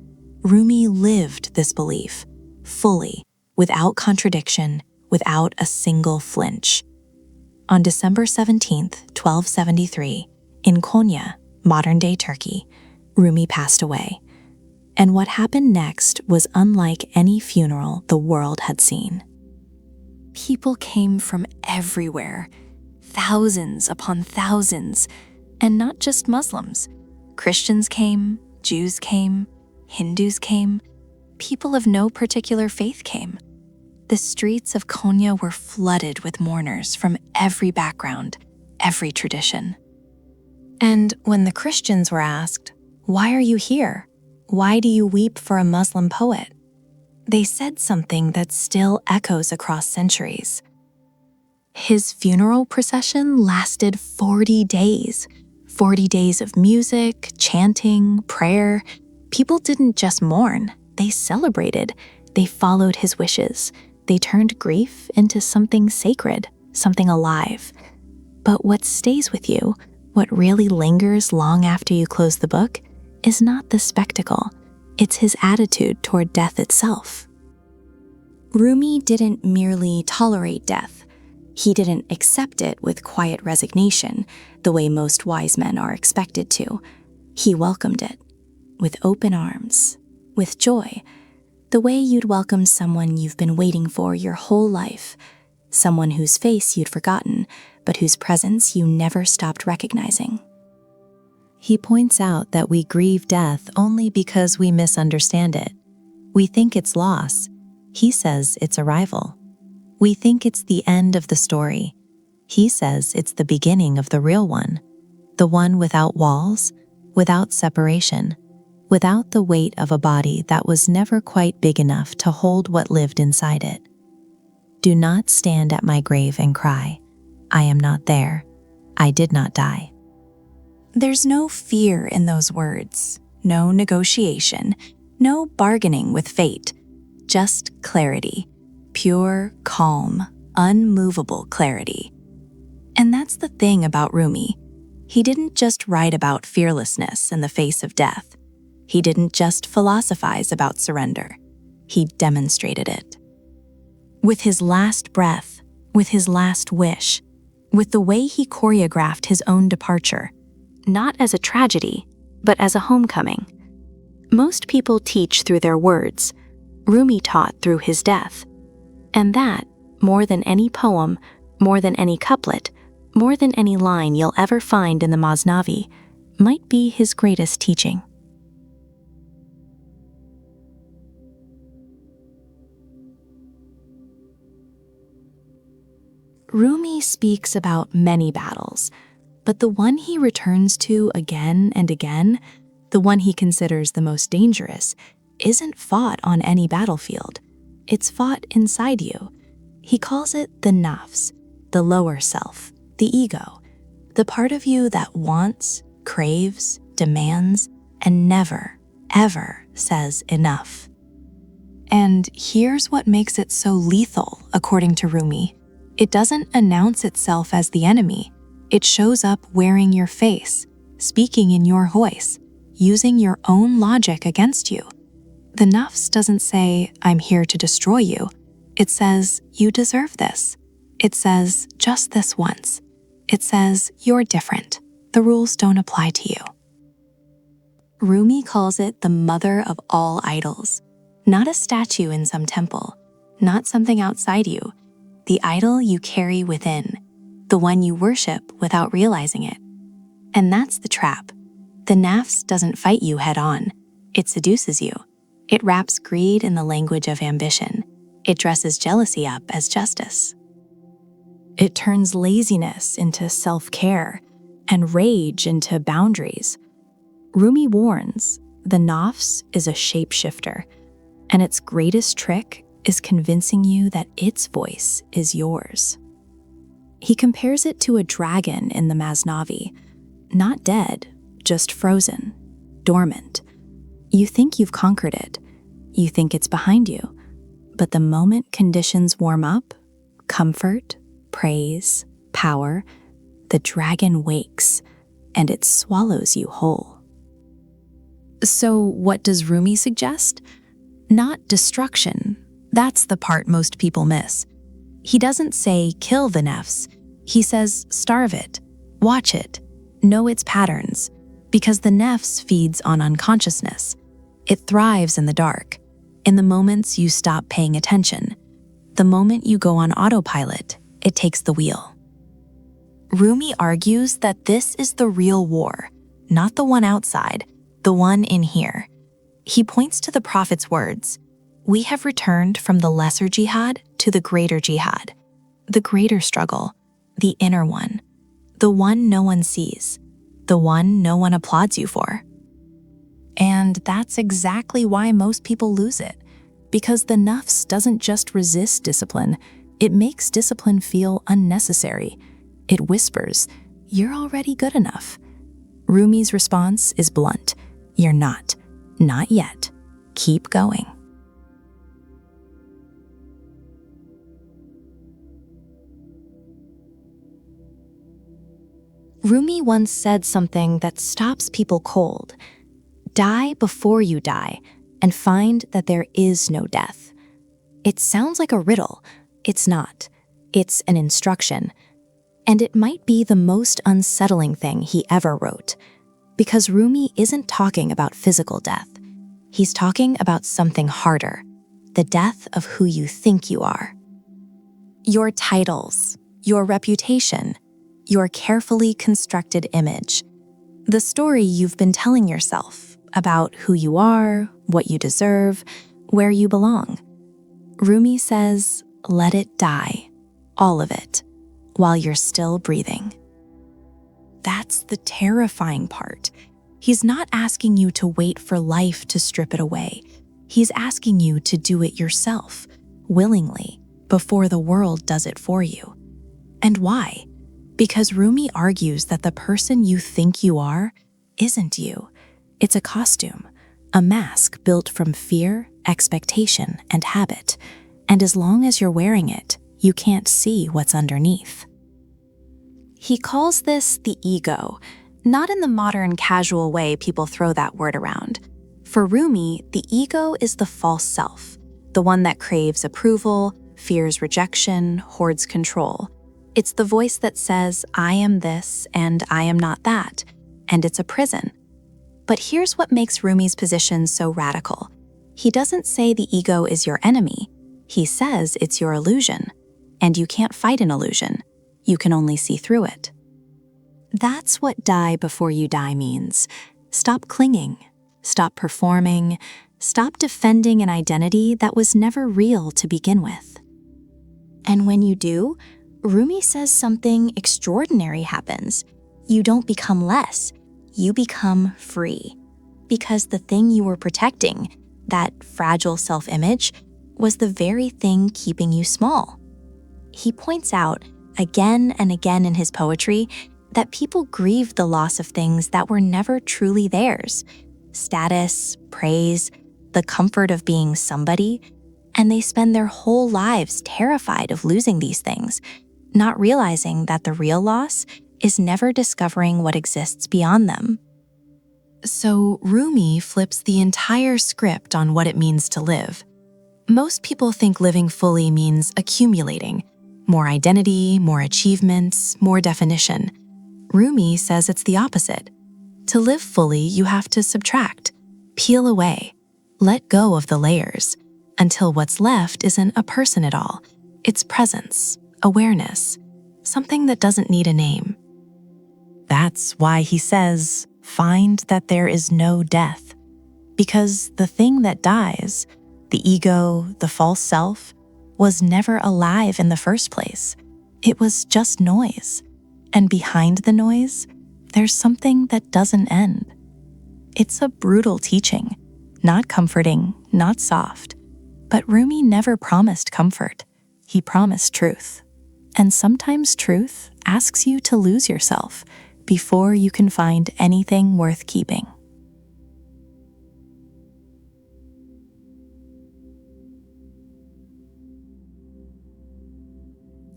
Rumi lived this belief, fully, without contradiction, without a single flinch. On December 17th, 1273, in Konya, modern-day Turkey, Rumi passed away. And what happened next was unlike any funeral the world had seen. People came from everywhere, thousands upon thousands, and not just Muslims. Christians came, Jews came, Hindus came, people of no particular faith came. The streets of Konya were flooded with mourners from every background, every tradition. And when the Christians were asked, "Why are you here? Why do you weep for a Muslim poet?" they said something that still echoes across centuries. His funeral procession lasted 40 days. 40 days of music, chanting, prayer. People didn't just mourn, they celebrated. They followed his wishes. They turned grief into something sacred, something alive. But what stays with you, what really lingers long after you close the book, is not the spectacle. It's his attitude toward death itself. Rumi didn't merely tolerate death. He didn't accept it with quiet resignation, the way most wise men are expected to. He welcomed it, with open arms, with joy, the way you'd welcome someone you've been waiting for your whole life, someone whose face you'd forgotten, but whose presence you never stopped recognizing. He points out that we grieve death only because we misunderstand it. We think it's loss. He says it's arrival. We think it's the end of the story. He says it's the beginning of the real one, the one without walls, without separation, without the weight of a body that was never quite big enough to hold what lived inside it. Do not stand at my grave and cry, "I am not there. I did not die." There's no fear in those words, no negotiation, no bargaining with fate, just clarity, pure, calm, unmovable clarity. And that's the thing about Rumi. He didn't just write about fearlessness in the face of death. He didn't just philosophize about surrender. He demonstrated it. With his last breath, with his last wish, with the way he choreographed his own departure, not as a tragedy, but as a homecoming. Most people teach through their words. Rumi taught through his death. And that, more than any poem, more than any couplet, more than any line you'll ever find in the Masnavi, might be his greatest teaching. Rumi speaks about many battles, but the one he returns to again and again, the one he considers the most dangerous, isn't fought on any battlefield. It's fought inside you. He calls it the Nafs, the lower self, the ego, the part of you that wants, craves, demands, and never, ever says enough. And here's what makes it so lethal, according to Rumi. It doesn't announce itself as the enemy. It shows up wearing your face, speaking in your voice, using your own logic against you. The Nafs doesn't say, "I'm here to destroy you." It says, "You deserve this." It says, "Just this once." It says, "You're different. The rules don't apply to you." Rumi calls it the mother of all idols, not a statue in some temple, not something outside you, the idol you carry within, the one you worship without realizing it. And that's the trap. The Nafs doesn't fight you head on. It seduces you. It wraps greed in the language of ambition. It dresses jealousy up as justice. It turns laziness into self-care and rage into boundaries. Rumi warns, the Nafs is a shapeshifter, and its greatest trick is convincing you that its voice is yours. He compares it to a dragon in the Masnavi, not dead, just frozen, dormant. You think you've conquered it. You think it's behind you. But the moment conditions warm up, comfort, praise, power, the dragon wakes, and it swallows you whole. So what does Rumi suggest? Not destruction. That's the part most people miss. He doesn't say kill the Nafs. He says starve it, watch it, know its patterns, because the Nafs feeds on unconsciousness. It thrives in the dark, in the moments you stop paying attention. The moment you go on autopilot, it takes the wheel. Rumi argues that this is the real war, not the one outside, the one in here. He points to the Prophet's words, "We have returned from the lesser jihad to the greater jihad," the greater struggle, the inner one, the one no one sees, the one no one applauds you for. And that's exactly why most people lose it, because the Nafs doesn't just resist discipline, it makes discipline feel unnecessary. It whispers, "You're already good enough." Rumi's response is blunt, "You're not yet. Keep going." Rumi once said something that stops people cold. Die before you die, and find that there is no death. It sounds like a riddle. It's not. It's an instruction. And it might be the most unsettling thing he ever wrote, because Rumi isn't talking about physical death. He's talking about something harder, the death of who you think you are. Your titles, your reputation, your carefully constructed image, the story you've been telling yourself about who you are, what you deserve, where you belong. Rumi says, let it die, all of it, while you're still breathing. That's the terrifying part. He's not asking you to wait for life to strip it away. He's asking you to do it yourself, willingly, before the world does it for you. And why? Because Rumi argues that the person you think you are isn't you. It's a costume, a mask built from fear, expectation, and habit. And as long as you're wearing it, you can't see what's underneath. He calls this the ego, not in the modern casual way people throw that word around. For Rumi, the ego is the false self, the one that craves approval, fears rejection, hoards control. It's the voice that says, I am this and I am not that, and it's a prison. But here's what makes Rumi's position so radical. He doesn't say the ego is your enemy. He says it's your illusion, and you can't fight an illusion. You can only see through it. That's what die before you die means. Stop clinging, stop performing, stop defending an identity that was never real to begin with. And when you do, Rumi says something extraordinary happens. You don't become less, you become free. Because the thing you were protecting, that fragile self-image, was the very thing keeping you small. He points out, again and again in his poetry, that people grieve the loss of things that were never truly theirs. Status, praise, the comfort of being somebody, and they spend their whole lives terrified of losing these things, not realizing that the real loss is never discovering what exists beyond them. So Rumi flips the entire script on what it means to live. Most people think living fully means accumulating, more identity, more achievements, more definition. Rumi says it's the opposite. To live fully, you have to subtract, peel away, let go of the layers, until what's left isn't a person at all. It's presence, awareness, something that doesn't need a name. That's why he says, find that there is no death. Because the thing that dies, the ego, the false self, was never alive in the first place. It was just noise. And behind the noise, there's something that doesn't end. It's a brutal teaching, not comforting, not soft. But Rumi never promised comfort. He promised truth. And sometimes truth asks you to lose yourself before you can find anything worth keeping.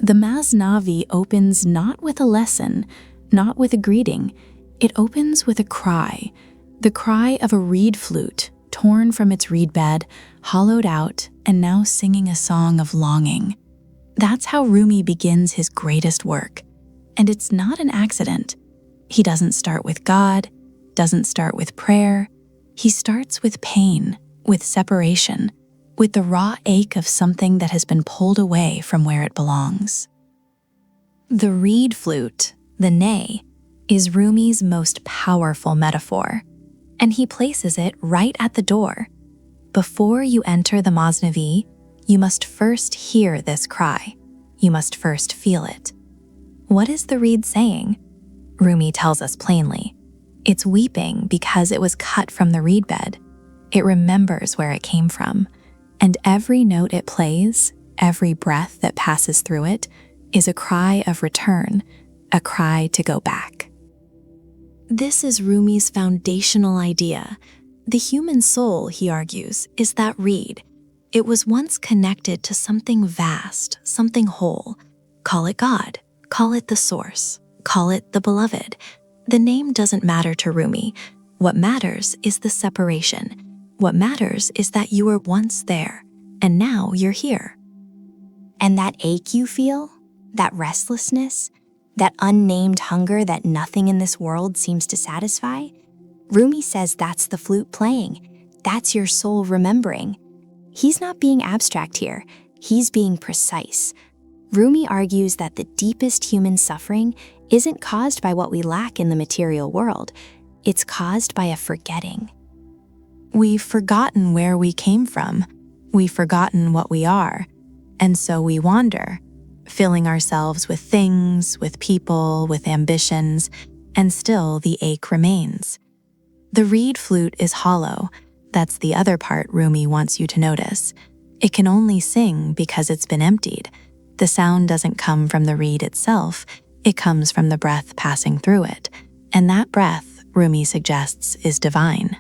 The Masnavi opens not with a lesson, not with a greeting. It opens with a cry, the cry of a reed flute, torn from its reed bed, hollowed out, and now singing a song of longing. That's how Rumi begins his greatest work. And it's not an accident. He doesn't start with God, doesn't start with prayer. He starts with pain, with separation, with the raw ache of something that has been pulled away from where it belongs. The reed flute, the ney, is Rumi's most powerful metaphor, and he places it right at the door. Before you enter the Masnavi, you must first hear this cry. You must first feel it. What is the reed saying? Rumi tells us plainly. It's weeping because it was cut from the reed bed. It remembers where it came from. And every note it plays, every breath that passes through it, is a cry of return, a cry to go back. This is Rumi's foundational idea. The human soul, he argues, is that reed. It was once connected to something vast, something whole. Call it God, call it the source, call it the beloved. The name doesn't matter to Rumi. What matters is the separation. What matters is that you were once there, and now you're here. And that ache you feel, that restlessness, that unnamed hunger that nothing in this world seems to satisfy, Rumi says that's the flute playing. That's your soul remembering. He's not being abstract here. He's being precise. Rumi argues that the deepest human suffering isn't caused by what we lack in the material world. It's caused by a forgetting. We've forgotten where we came from. We've forgotten what we are. And so we wander, filling ourselves with things, with people, with ambitions, and still the ache remains. The reed flute is hollow. That's the other part Rumi wants you to notice. It can only sing because it's been emptied. The sound doesn't come from the reed itself. It comes from the breath passing through it, and that breath, Rumi suggests, is divine.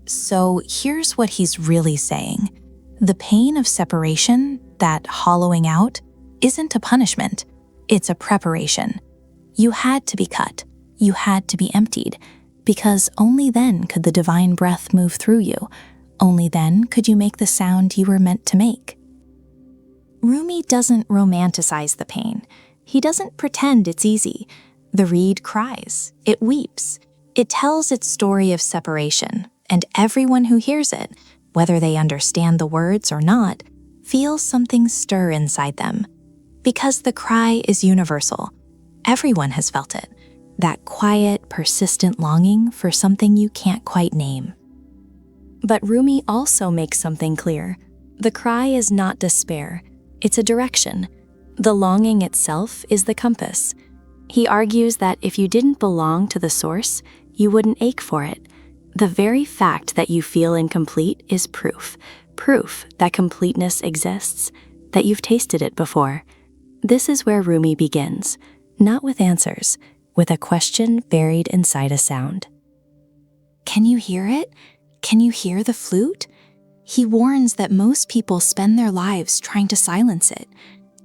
So here's what he's really saying. The pain of separation, that hollowing out, isn't a punishment. It's a preparation. You had to be cut. You had to be emptied, because only then could the divine breath move through you. Only then could you make the sound you were meant to make. Rumi doesn't romanticize the pain. He doesn't pretend it's easy. The reed cries. It weeps. It tells its story of separation, and everyone who hears it, whether they understand the words or not, feels something stir inside them. Because the cry is universal. Everyone has felt it. That quiet, persistent longing for something you can't quite name. But Rumi also makes something clear. The cry is not despair. It's a direction. The longing itself is the compass. He argues that if you didn't belong to the source, you wouldn't ache for it. The very fact that you feel incomplete is proof that completeness exists, that you've tasted it before. This is where Rumi begins, not with answers, with a question buried inside a sound. Can you hear it? Can you hear the flute? He warns that most people spend their lives trying to silence it.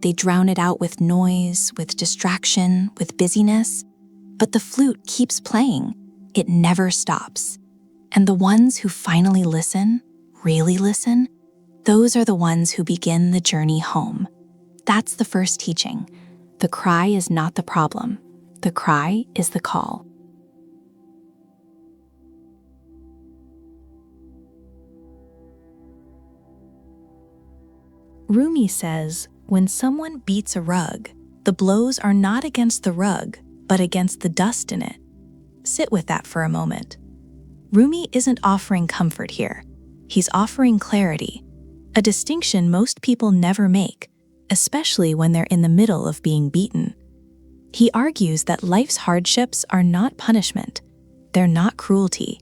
They drown it out with noise, with distraction, with busyness. But the flute keeps playing. It never stops. And the ones who finally listen, really listen, those are the ones who begin the journey home. That's the first teaching. The cry is not the problem. The cry is the call. Rumi says, when someone beats a rug, the blows are not against the rug, but against the dust in it. Sit with that for a moment. Rumi isn't offering comfort here. He's offering clarity, a distinction most people never make, especially when they're in the middle of being beaten. He argues that life's hardships are not punishment. They're not cruelty.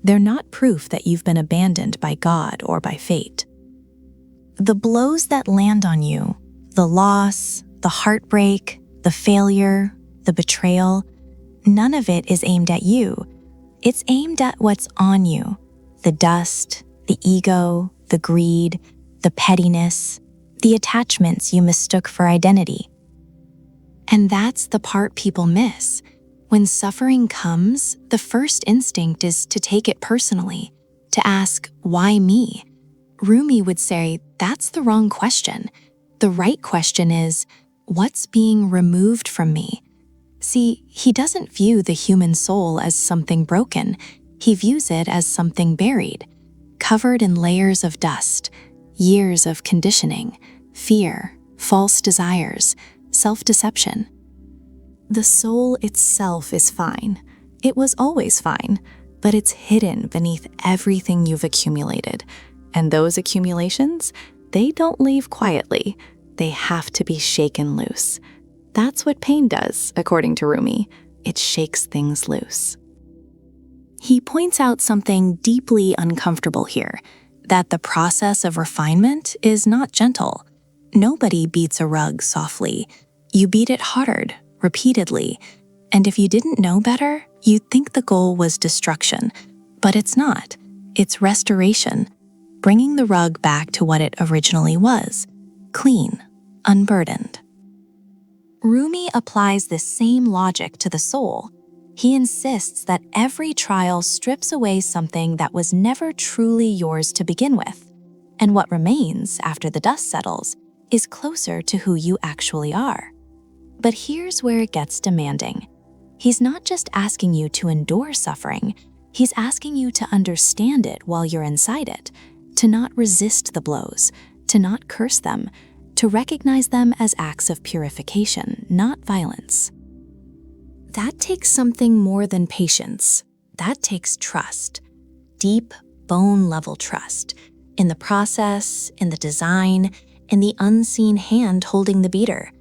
They're not proof that you've been abandoned by God or by fate. The blows that land on you, the loss, the heartbreak, the failure, the betrayal, none of it is aimed at you. It's aimed at what's on you, the dust, the ego, the greed, the pettiness, the attachments you mistook for identity. And that's the part people miss. When suffering comes, the first instinct is to take it personally, to ask, why me? Rumi would say, that's the wrong question. The right question is, what's being removed from me? See, he doesn't view the human soul as something broken. He views it as something buried, covered in layers of dust, years of conditioning, fear, false desires, self-deception. The soul itself is fine. It was always fine, but it's hidden beneath everything you've accumulated. And those accumulations, they don't leave quietly. They have to be shaken loose. That's what pain does, according to Rumi. It shakes things loose. He points out something deeply uncomfortable here, that the process of refinement is not gentle. Nobody beats a rug softly. You beat it hard, repeatedly. And if you didn't know better, you'd think the goal was destruction. But it's not. It's restoration, bringing the rug back to what it originally was, clean, unburdened. Rumi applies this same logic to the soul. He insists that every trial strips away something that was never truly yours to begin with, and what remains after the dust settles is closer to who you actually are. But here's where it gets demanding. He's not just asking you to endure suffering, he's asking you to understand it while you're inside it, to not resist the blows, to not curse them, to recognize them as acts of purification, not violence. That takes something more than patience. That takes trust. Deep, bone-level trust. In the process, in the design, in the unseen hand holding the beater.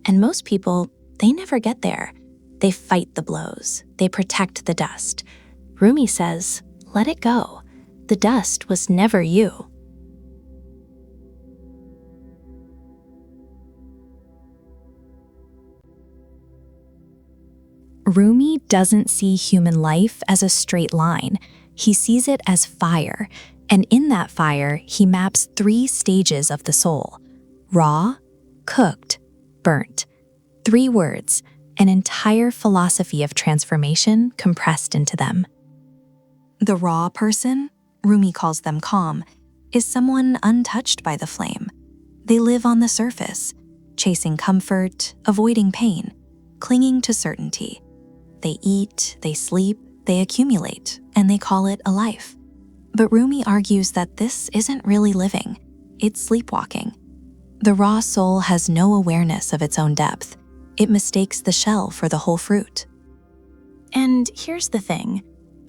And most people, they never get there. They fight the blows. They protect the dust. Rumi says, let it go. The dust was never you. Rumi doesn't see human life as a straight line. He sees it as fire, and in that fire, he maps 3 stages of the soul: raw, cooked, burnt. 3 words, an entire philosophy of transformation compressed into them. The raw person, Rumi calls them calm, is someone untouched by the flame. They live on the surface, chasing comfort, avoiding pain, clinging to certainty. They eat, they sleep, they accumulate, and they call it a life. But Rumi argues that this isn't really living, it's sleepwalking. The raw soul has no awareness of its own depth. It mistakes the shell for the whole fruit. And here's the thing.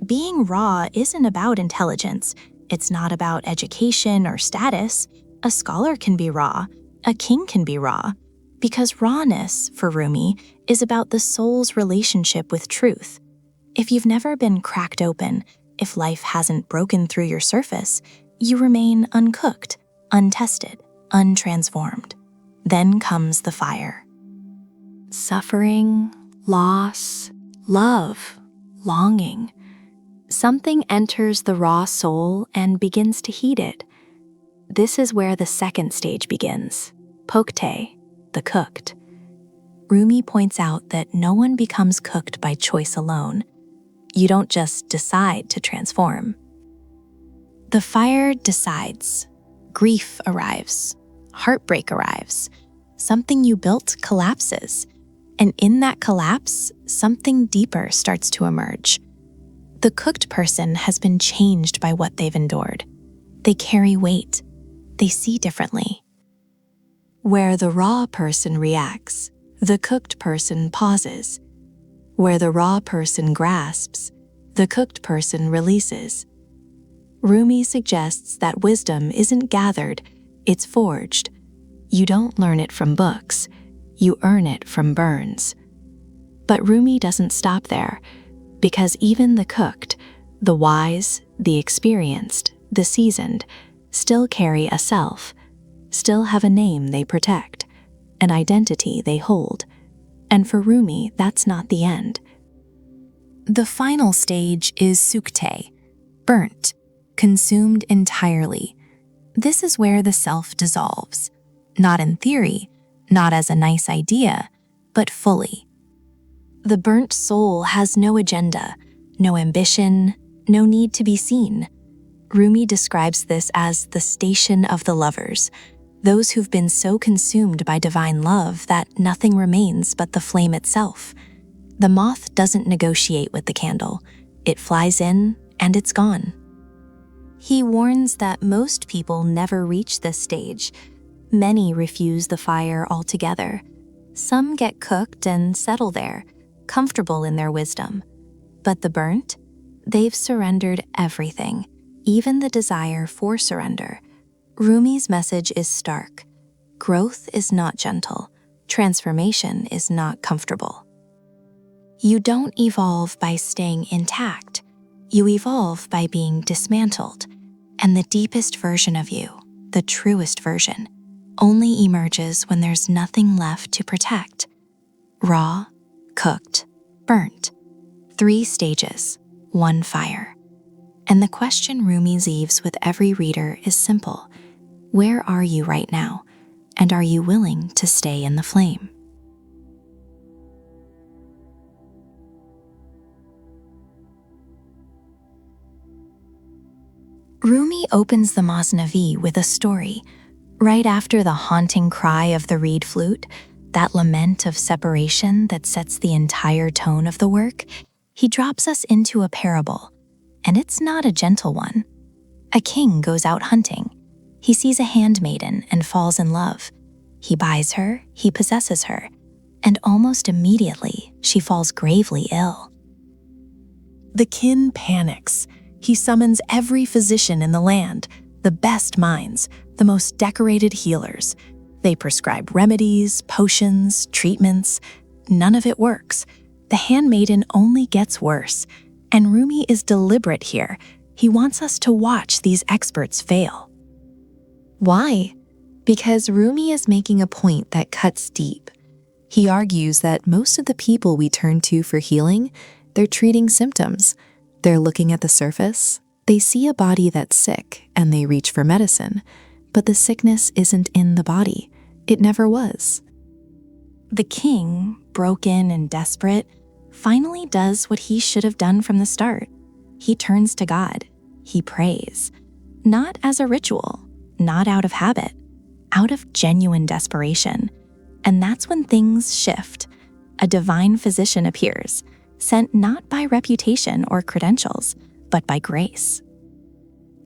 Being raw isn't about intelligence. It's not about education or status. A scholar can be raw. A king can be raw. Because rawness, for Rumi, is about the soul's relationship with truth. If you've never been cracked open, if life hasn't broken through your surface, you remain uncooked, untested, untransformed. Then comes the fire. Suffering, loss, love, longing. Something enters the raw soul and begins to heat it. This is where the second stage begins, Pokte, the cooked. Rumi points out that no one becomes cooked by choice alone. You don't just decide to transform. The fire decides. Grief arrives. Heartbreak arrives. Something you built collapses. And in that collapse, something deeper starts to emerge. The cooked person has been changed by what they've endured. They carry weight. They see differently. Where the raw person reacts, the cooked person pauses. Where the raw person grasps, the cooked person releases. Rumi suggests that wisdom isn't gathered, it's forged. You don't learn it from books, you earn it from burns. But Rumi doesn't stop there, because even the cooked, the wise, the experienced, the seasoned, still carry a self, still have a name they protect, an identity they hold. And for Rumi, that's not the end. The final stage is Sukte, burnt, consumed entirely. This is where the self dissolves, not in theory, not as a nice idea, but fully. The burnt soul has no agenda, no ambition, no need to be seen. Rumi describes this as the station of the lovers, those who've been so consumed by divine love that nothing remains but the flame itself. The moth doesn't negotiate with the candle. It flies in and it's gone. He warns that most people never reach this stage. Many refuse the fire altogether. Some get cooked and settle there, comfortable in their wisdom. But the burnt? They've surrendered everything, even the desire for surrender. Rumi's message is stark. Growth is not gentle. Transformation is not comfortable. You don't evolve by staying intact. You evolve by being dismantled. And the deepest version of you, the truest version, only emerges when there's nothing left to protect. Raw, cooked, burnt. 3 stages, 1 fire. And the question Rumi leaves with every reader is simple. Where are you right now? And are you willing to stay in the flame? Rumi opens the Masnavi with a story. Right after the haunting cry of the reed flute, that lament of separation that sets the entire tone of the work, he drops us into a parable. And it's not a gentle one. A king goes out hunting. He sees a handmaiden and falls in love. He buys her, he possesses her, and almost immediately she falls gravely ill. The king panics. He summons every physician in the land, the best minds, the most decorated healers. They prescribe remedies, potions, treatments. None of it works. The handmaiden only gets worse. And Rumi is deliberate here. He wants us to watch these experts fail. Why? Because Rumi is making a point that cuts deep. He argues that most of the people we turn to for healing, they're treating symptoms. They're looking at the surface. They see a body that's sick and they reach for medicine, but the sickness isn't in the body. It never was. The king, broken and desperate, finally does what he should have done from the start. He turns to God. He prays. Not as a ritual, not out of habit, out of genuine desperation. And that's when things shift. A divine physician appears, sent not by reputation or credentials, but by grace.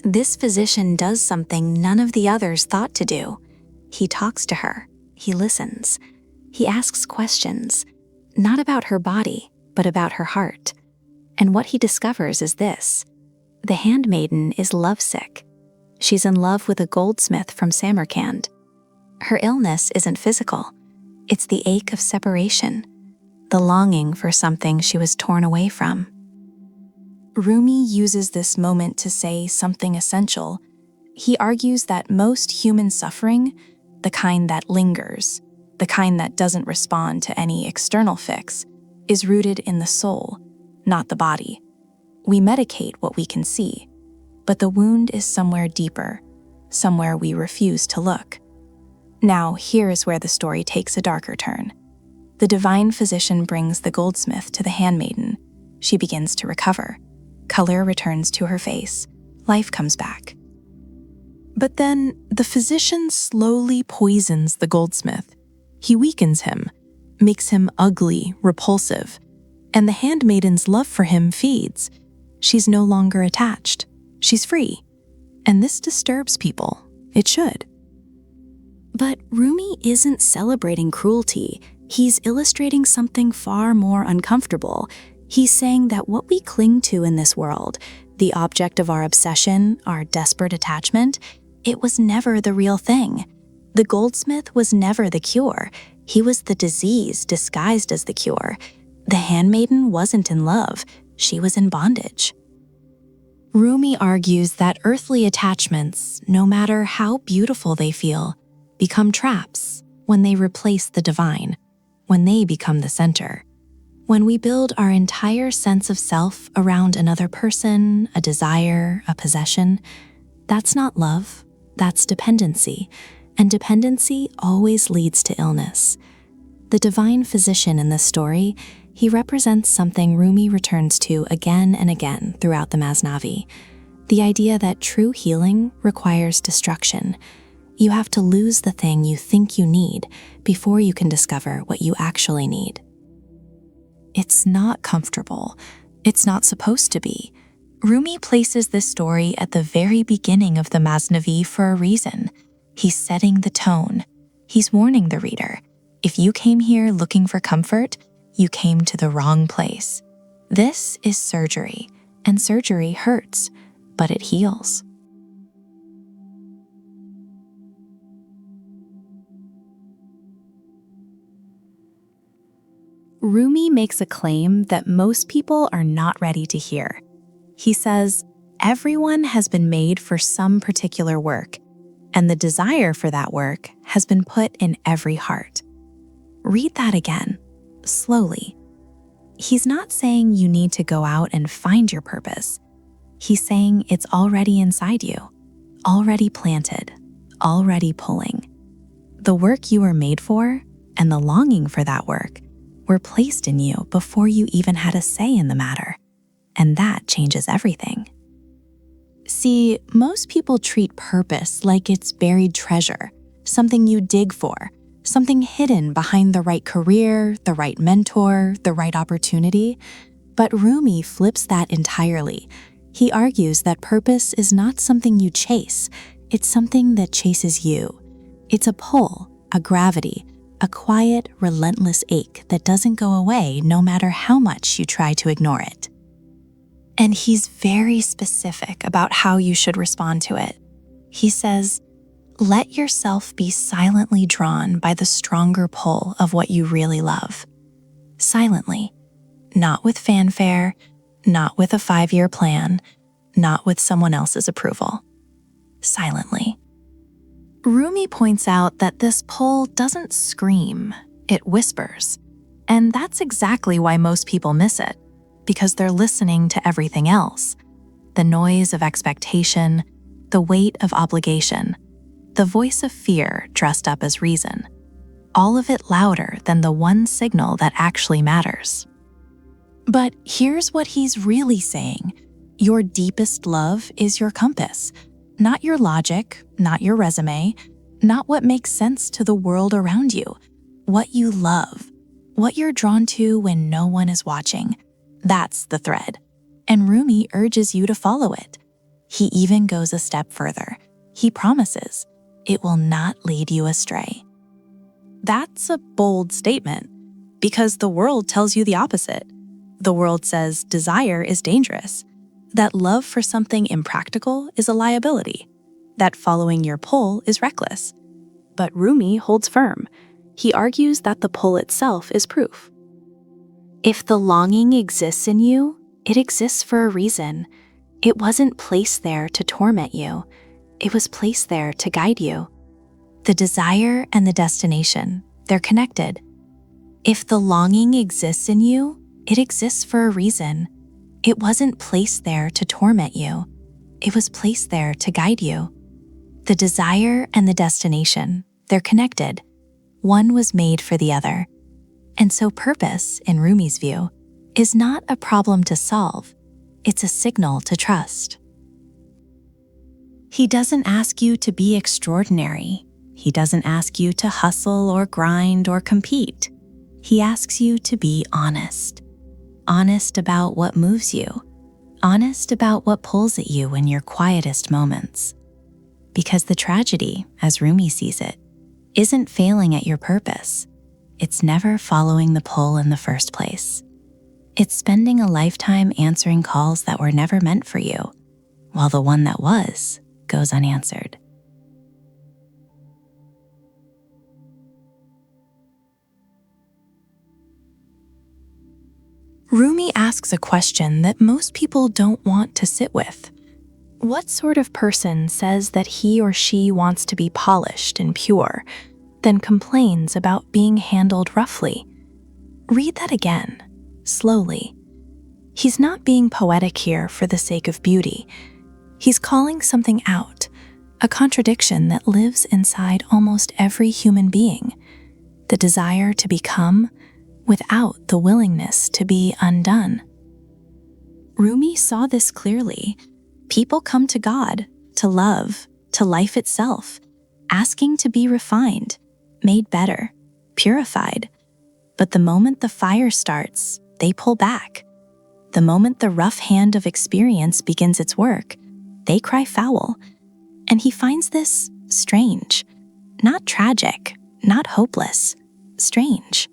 This physician does something none of the others thought to do. He talks to her. He listens. He asks questions, not about her body, but about her heart. And what he discovers is this: the handmaiden is lovesick. She's in love with a goldsmith from Samarkand. Her illness isn't physical. It's the ache of separation, the longing for something she was torn away from. Rumi uses this moment to say something essential. He argues that most human suffering, the kind that lingers, the kind that doesn't respond to any external fix, is rooted in the soul, not the body. We medicate what we can see, but the wound is somewhere deeper, somewhere we refuse to look. Now, here is where the story takes a darker turn. The divine physician brings the goldsmith to the handmaiden. She begins to recover. Color returns to her face. Life comes back. But then the physician slowly poisons the goldsmith. He weakens him, makes him ugly, repulsive, and the handmaiden's love for him fades. She's no longer attached. She's free. And this disturbs people. It should. But Rumi isn't celebrating cruelty. He's illustrating something far more uncomfortable. He's saying that what we cling to in this world, the object of our obsession, our desperate attachment, it was never the real thing. The goldsmith was never the cure. He was the disease disguised as the cure. The handmaiden wasn't in love. She was in bondage. Rumi argues that earthly attachments, no matter how beautiful they feel, become traps when they replace the divine, when they become the center. When we build our entire sense of self around another person, a desire, a possession, that's not love, that's dependency, and dependency always leads to illness. The divine physician in this story, he represents something Rumi returns to again and again throughout the Masnavi, the idea that true healing requires destruction. You have to lose the thing you think you need before you can discover what you actually need. It's not comfortable. It's not supposed to be. Rumi places this story at the very beginning of the Masnavi for a reason. He's setting the tone. He's warning the reader. If you came here looking for comfort, you came to the wrong place. This is surgery, and surgery hurts, but it heals. Rumi makes a claim that most people are not ready to hear. He says, everyone has been made for some particular work, and the desire for that work has been put in every heart. Read that again, slowly. He's not saying you need to go out and find your purpose. He's saying it's already inside you, already planted, already pulling. The work you were made for and the longing for that work were placed in you before you even had a say in the matter, and that changes everything. See, most people treat purpose like it's buried treasure, something you dig for, something hidden behind the right career, the right mentor, the right opportunity. But Rumi flips that entirely. He argues that purpose is not something you chase, it's something that chases you. It's a pull, a gravity, a quiet, relentless ache that doesn't go away no matter how much you try to ignore it. And he's very specific about how you should respond to it. He says, let yourself be silently drawn by the stronger pull of what you really love. Silently, not with fanfare, not with a 5-year plan, not with someone else's approval. Silently. Rumi points out that this pull doesn't scream, it whispers. And that's exactly why most people miss it, because they're listening to everything else. The noise of expectation, the weight of obligation, the voice of fear dressed up as reason. All of it louder than the one signal that actually matters. But here's what he's really saying. Your deepest love is your compass, not your logic, not your resume, not what makes sense to the world around you. What you love, what you're drawn to when no one is watching. That's the thread. And Rumi urges you to follow it. He even goes a step further. He promises it will not lead you astray. That's a bold statement, because the world tells you the opposite. The world says desire is dangerous, that love for something impractical is a liability, that following your pull is reckless. But Rumi holds firm. He argues that the pull itself is proof. If the longing exists in you, it exists for a reason. It wasn't placed there to torment you. It was placed there to guide you. The desire and the destination, they're connected. If the longing exists in you, it exists for a reason. It wasn't placed there to torment you. It was placed there to guide you. The desire and the destination, they're connected. One was made for the other. And so purpose, in Rumi's view, is not a problem to solve. It's a signal to trust. He doesn't ask you to be extraordinary. He doesn't ask you to hustle or grind or compete. He asks you to be honest. Honest about what moves you. Honest about what pulls at you in your quietest moments. Because the tragedy, as Rumi sees it, isn't failing at your purpose. It's never following the pull in the first place. It's spending a lifetime answering calls that were never meant for you, while the one that was goes unanswered. Rumi asks a question that most people don't want to sit with. What sort of person says that he or she wants to be polished and pure, then complains about being handled roughly? Read that again, slowly. He's not being poetic here for the sake of beauty. He's calling something out, a contradiction that lives inside almost every human being, the desire to become without the willingness to be undone. Rumi saw this clearly. People come to God, to love, to life itself, asking to be refined, made better, purified. But the moment the fire starts, they pull back. The moment the rough hand of experience begins its work, they cry foul. And he finds this strange, not tragic, not hopeless, strange.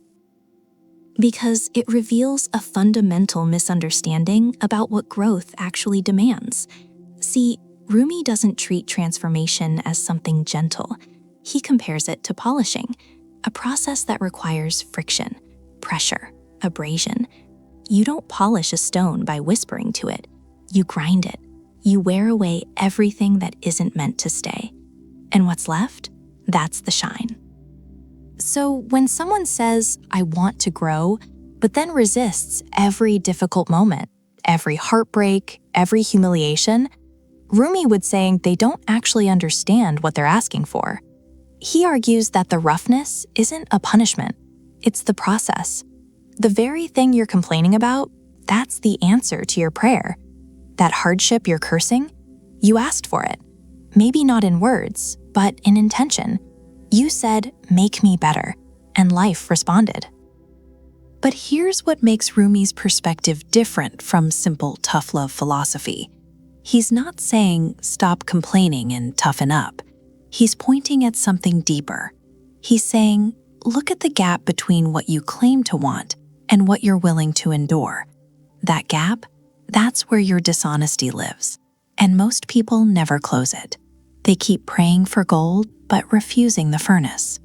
Because it reveals a fundamental misunderstanding about what growth actually demands. See, Rumi doesn't treat transformation as something gentle. He compares it to polishing, a process that requires friction, pressure, abrasion. You don't polish a stone by whispering to it. You grind it. You wear away everything that isn't meant to stay. And what's left? That's the shine. So when someone says, I want to grow, but then resists every difficult moment, every heartbreak, every humiliation, Rumi would say they don't actually understand what they're asking for. He argues that the roughness isn't a punishment, it's the process. The very thing you're complaining about, that's the answer to your prayer. That hardship you're cursing, you asked for it. Maybe not in words, but in intention. You said, make me better, and life responded. But here's what makes Rumi's perspective different from simple tough love philosophy. He's not saying stop complaining and toughen up. He's pointing at something deeper. He's saying, look at the gap between what you claim to want and what you're willing to endure. That gap, that's where your dishonesty lives. And most people never close it. They keep praying for gold, but refusing the furnace.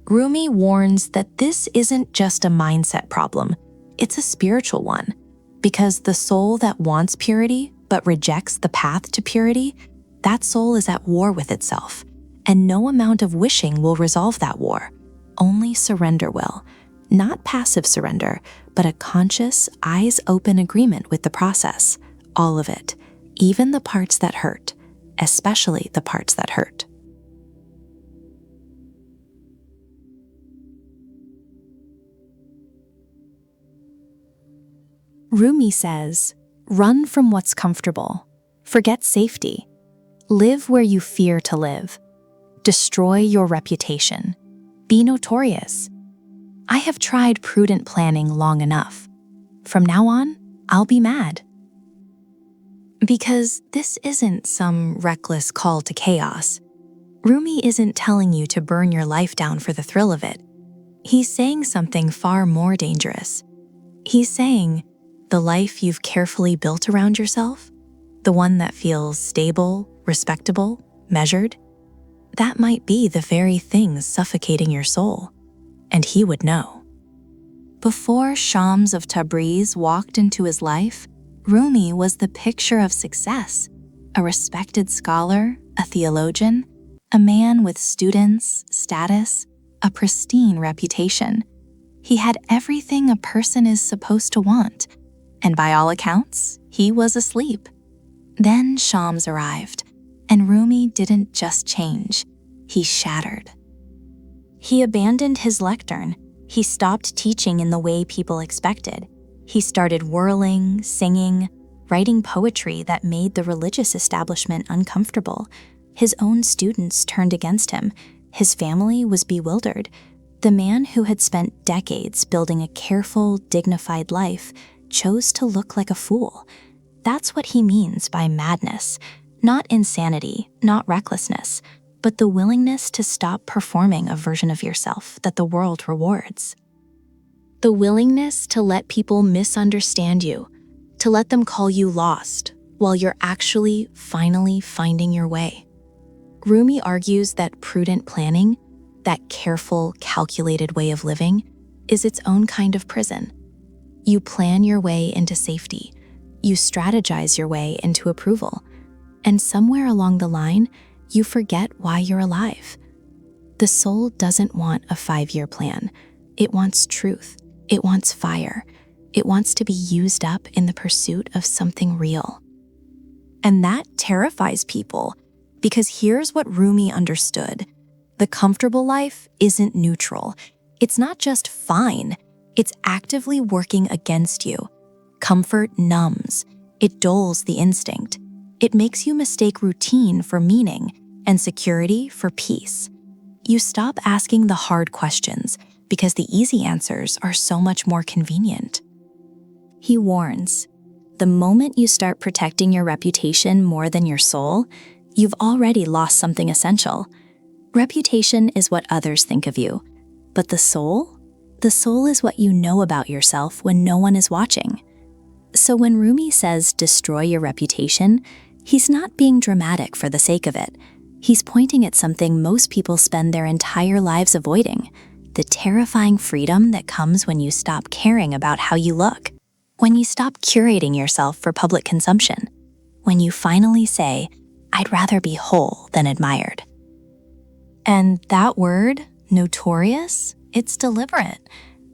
Rumi warns that this isn't just a mindset problem, it's a spiritual one. Because the soul that wants purity, but rejects the path to purity, that soul is at war with itself. And no amount of wishing will resolve that war. only surrender will, not passive surrender, but a conscious, eyes-open agreement with the process, all of it, even the parts that hurt, especially the parts that hurt. Rumi says, run from what's comfortable, forget safety, live where you fear to live, destroy your reputation, be notorious. I have tried prudent planning long enough. From now on, I'll be mad. Because this isn't some reckless call to chaos. Rumi isn't telling you to burn your life down for the thrill of it. He's saying something far more dangerous. He's saying, the life you've carefully built around yourself, the one that feels stable, respectable, measured, that might be the very things suffocating your soul. And he would know. Before Shams of Tabriz walked into his life, Rumi was the picture of success, a respected scholar, a theologian, a man with students, status, a pristine reputation. He had everything a person is supposed to want, and by all accounts, he was asleep. Then Shams arrived, and Rumi didn't just change, he shattered. He abandoned his lectern. He stopped teaching in the way people expected. He started whirling, singing, writing poetry that made the religious establishment uncomfortable. His own students turned against him. His family was bewildered. The man who had spent decades building a careful, dignified life chose to look like a fool. That's what he means by madness. Not insanity, not recklessness, but the willingness to stop performing a version of yourself that the world rewards. The willingness to let people misunderstand you, to let them call you lost, while you're actually finally finding your way. Rumi argues that prudent planning, that careful, calculated way of living, is its own kind of prison. You plan your way into safety. You strategize your way into approval. And somewhere along the line, you forget why you're alive. The soul doesn't want a 5-year plan. It wants truth. It wants fire. It wants to be used up in the pursuit of something real. And that terrifies people, because here's what Rumi understood. The comfortable life isn't neutral. It's not just fine. It's actively working against you. Comfort numbs. It dulls the instinct. It makes you mistake routine for meaning and security for peace. You stop asking the hard questions because the easy answers are so much more convenient. He warns, the moment you start protecting your reputation more than your soul, you've already lost something essential. Reputation is what others think of you, but the soul is what you know about yourself when no one is watching. So when Rumi says destroy your reputation, he's not being dramatic for the sake of it. He's pointing at something most people spend their entire lives avoiding, the terrifying freedom that comes when you stop caring about how you look, when you stop curating yourself for public consumption, when you finally say, I'd rather be whole than admired. And that word, notorious, it's deliberate.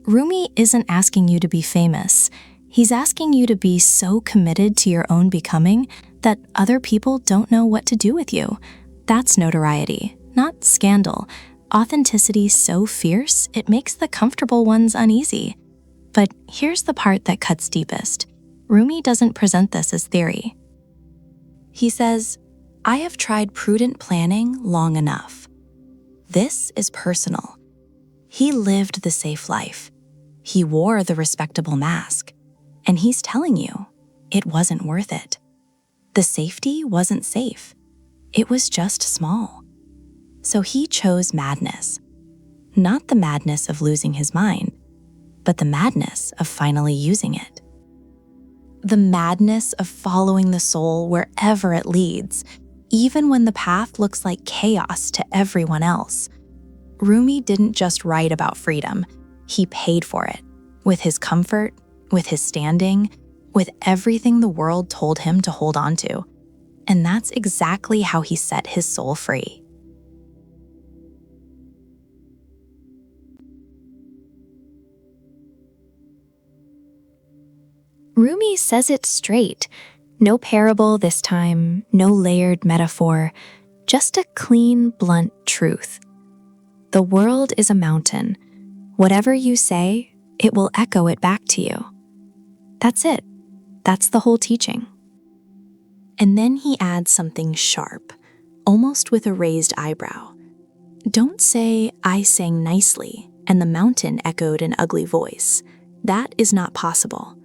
Rumi isn't asking you to be famous. He's asking you to be so committed to your own becoming that other people don't know what to do with you. That's notoriety, not scandal. Authenticity so fierce, it makes the comfortable ones uneasy. But here's the part that cuts deepest. Rumi doesn't present this as theory. He says, I have tried prudent planning long enough. This is personal. He lived the safe life. He wore the respectable mask. And he's telling you, it wasn't worth it. The safety wasn't safe. It was just small. So he chose madness. Not the madness of losing his mind, but the madness of finally using it. The madness of following the soul wherever it leads, even when the path looks like chaos to everyone else. Rumi didn't just write about freedom, he paid for it, with his comfort, with his standing, with everything the world told him to hold on to. And that's exactly how he set his soul free. Rumi says it straight. No parable this time, no layered metaphor, just a clean, blunt truth. The world is a mountain. Whatever you say, it will echo it back to you. That's it. That's the whole teaching. And then he adds something sharp, almost with a raised eyebrow. Don't say, "I sang nicely," and the mountain echoed an ugly voice. That is not possible.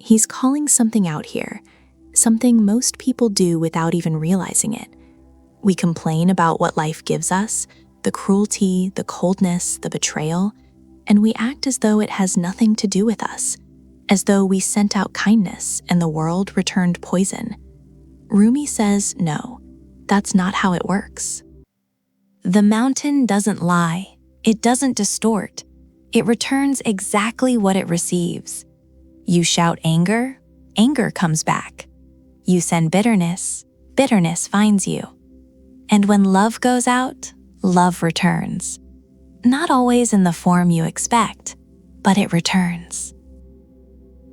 He's calling something out here, something most people do without even realizing it. We complain about what life gives us, the cruelty, the coldness, the betrayal, and we act as though it has nothing to do with us, as though we sent out kindness and the world returned poison. Rumi says, no, that's not how it works. The mountain doesn't lie. It doesn't distort. It returns exactly what it receives. You shout anger, anger comes back. You send bitterness, bitterness finds you. And when love goes out, love returns. Not always in the form you expect, but it returns.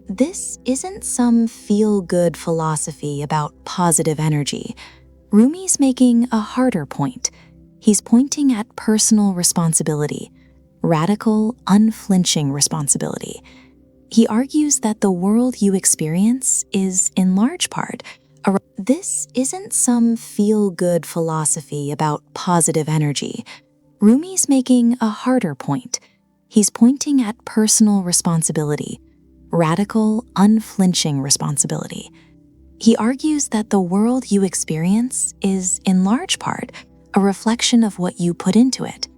This isn't some feel-good philosophy about positive energy. Rumi's making a harder point. He's pointing at personal responsibility, radical, unflinching responsibility. He argues that the world you experience is, in large part, this isn't some feel-good philosophy about positive energy. Rumi's making a harder point. He's pointing at personal responsibility, radical, unflinching responsibility. He argues that the world you experience is, in large part, a reflection of what you put into it,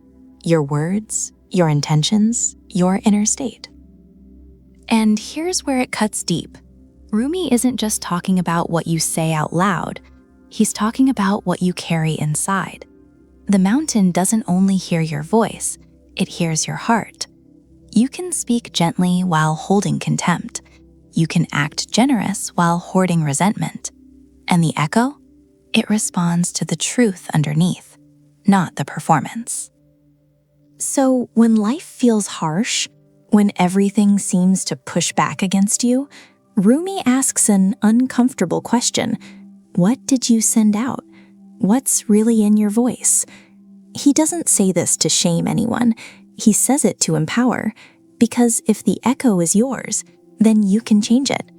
your words, your intentions, your inner state. And here's where it cuts deep. Rumi isn't just talking about what you say out loud. He's talking about what you carry inside. The mountain doesn't only hear your voice, it hears your heart. You can speak gently while holding contempt. You can act generous while hoarding resentment. And the echo? It responds to the truth underneath, not the performance. So when life feels harsh, when everything seems to push back against you, Rumi asks an uncomfortable question. What did you send out? What's really in your voice? He doesn't say this to shame anyone. He says it to empower, because if the echo is yours, then you can change it.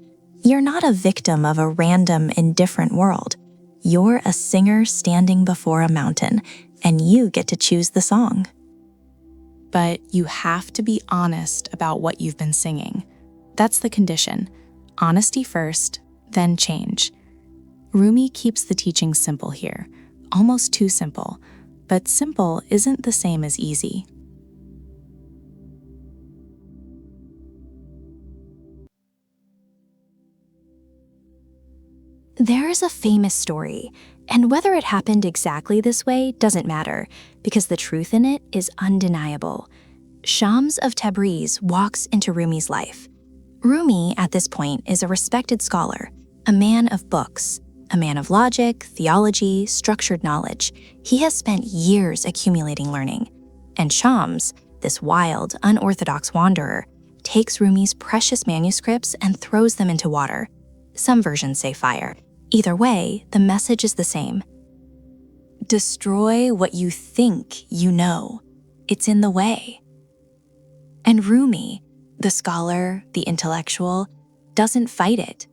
You're not a victim of a random, indifferent world. You're a singer standing before a mountain, and you get to choose the song. But you have to be honest about what you've been singing. That's the condition. Honesty first, then change. Rumi keeps the teaching simple here, almost too simple, but simple isn't the same as easy. There's a famous story, and whether it happened exactly this way doesn't matter, because the truth in it is undeniable. Shams of Tabriz walks into Rumi's life. Rumi, at this point, is a respected scholar, a man of books, a man of logic, theology, structured knowledge. He has spent years accumulating learning. And Shams, this wild, unorthodox wanderer, takes Rumi's precious manuscripts and throws them into water. Some versions say fire. Either way, the message is the same. Destroy what you think you know. It's in the way. And Rumi, the scholar, the intellectual, doesn't fight it.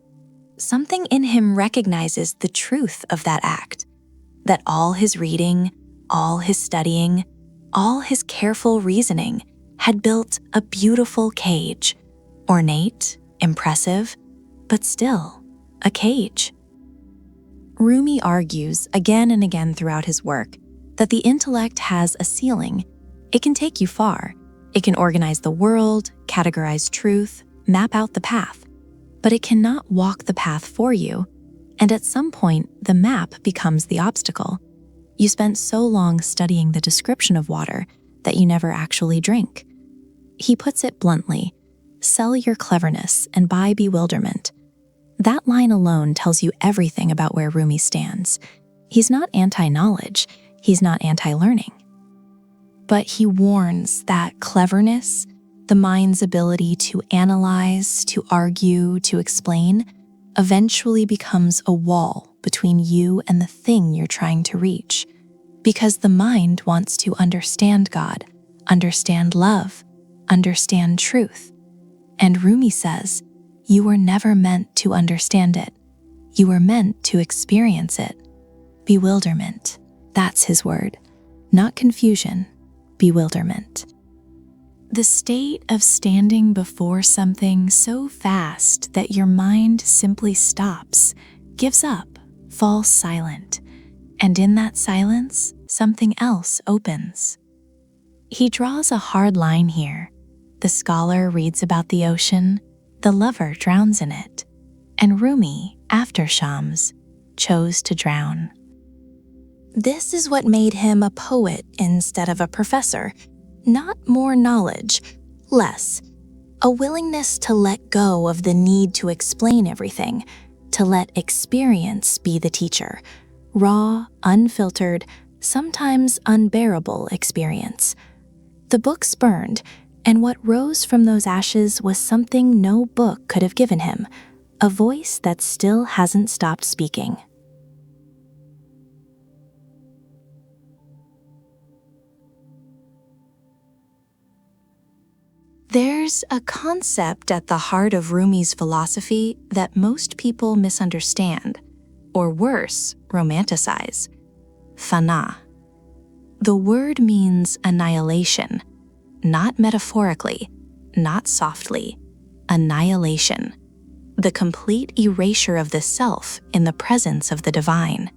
Something in him recognizes the truth of that act, that all his reading, all his studying, all his careful reasoning had built a beautiful cage, ornate, impressive, but still a cage. Rumi argues again and again throughout his work that the intellect has a ceiling. It can take you far. It can organize the world, categorize truth, map out the path, but it cannot walk the path for you. And at some point, the map becomes the obstacle. You spent so long studying the description of water that you never actually drink. He puts it bluntly, sell your cleverness and buy bewilderment. That line alone tells you everything about where Rumi stands. He's not anti-knowledge, he's not anti-learning. But he warns that cleverness, the mind's ability to analyze, to argue, to explain, eventually becomes a wall between you and the thing you're trying to reach, because the mind wants to understand God, understand love, understand truth. And Rumi says, you were never meant to understand it. You were meant to experience it. Bewilderment, that's his word. Not confusion, bewilderment. The state of standing before something so fast that your mind simply stops, gives up, falls silent, and in that silence, something else opens. He draws a hard line here. The scholar reads about the ocean, the lover drowns in it, and Rumi, after Shams, chose to drown. This is what made him a poet instead of a professor. Not more knowledge, less. A willingness to let go of the need to explain everything, to let experience be the teacher. Raw, unfiltered, sometimes unbearable experience. The books burned, and what rose from those ashes was something no book could have given him, a voice that still hasn't stopped speaking. There's a concept at the heart of Rumi's philosophy that most people misunderstand, or worse, romanticize. Fana. The word means annihilation, not metaphorically, not softly. Annihilation. The complete erasure of the self in the presence of the divine.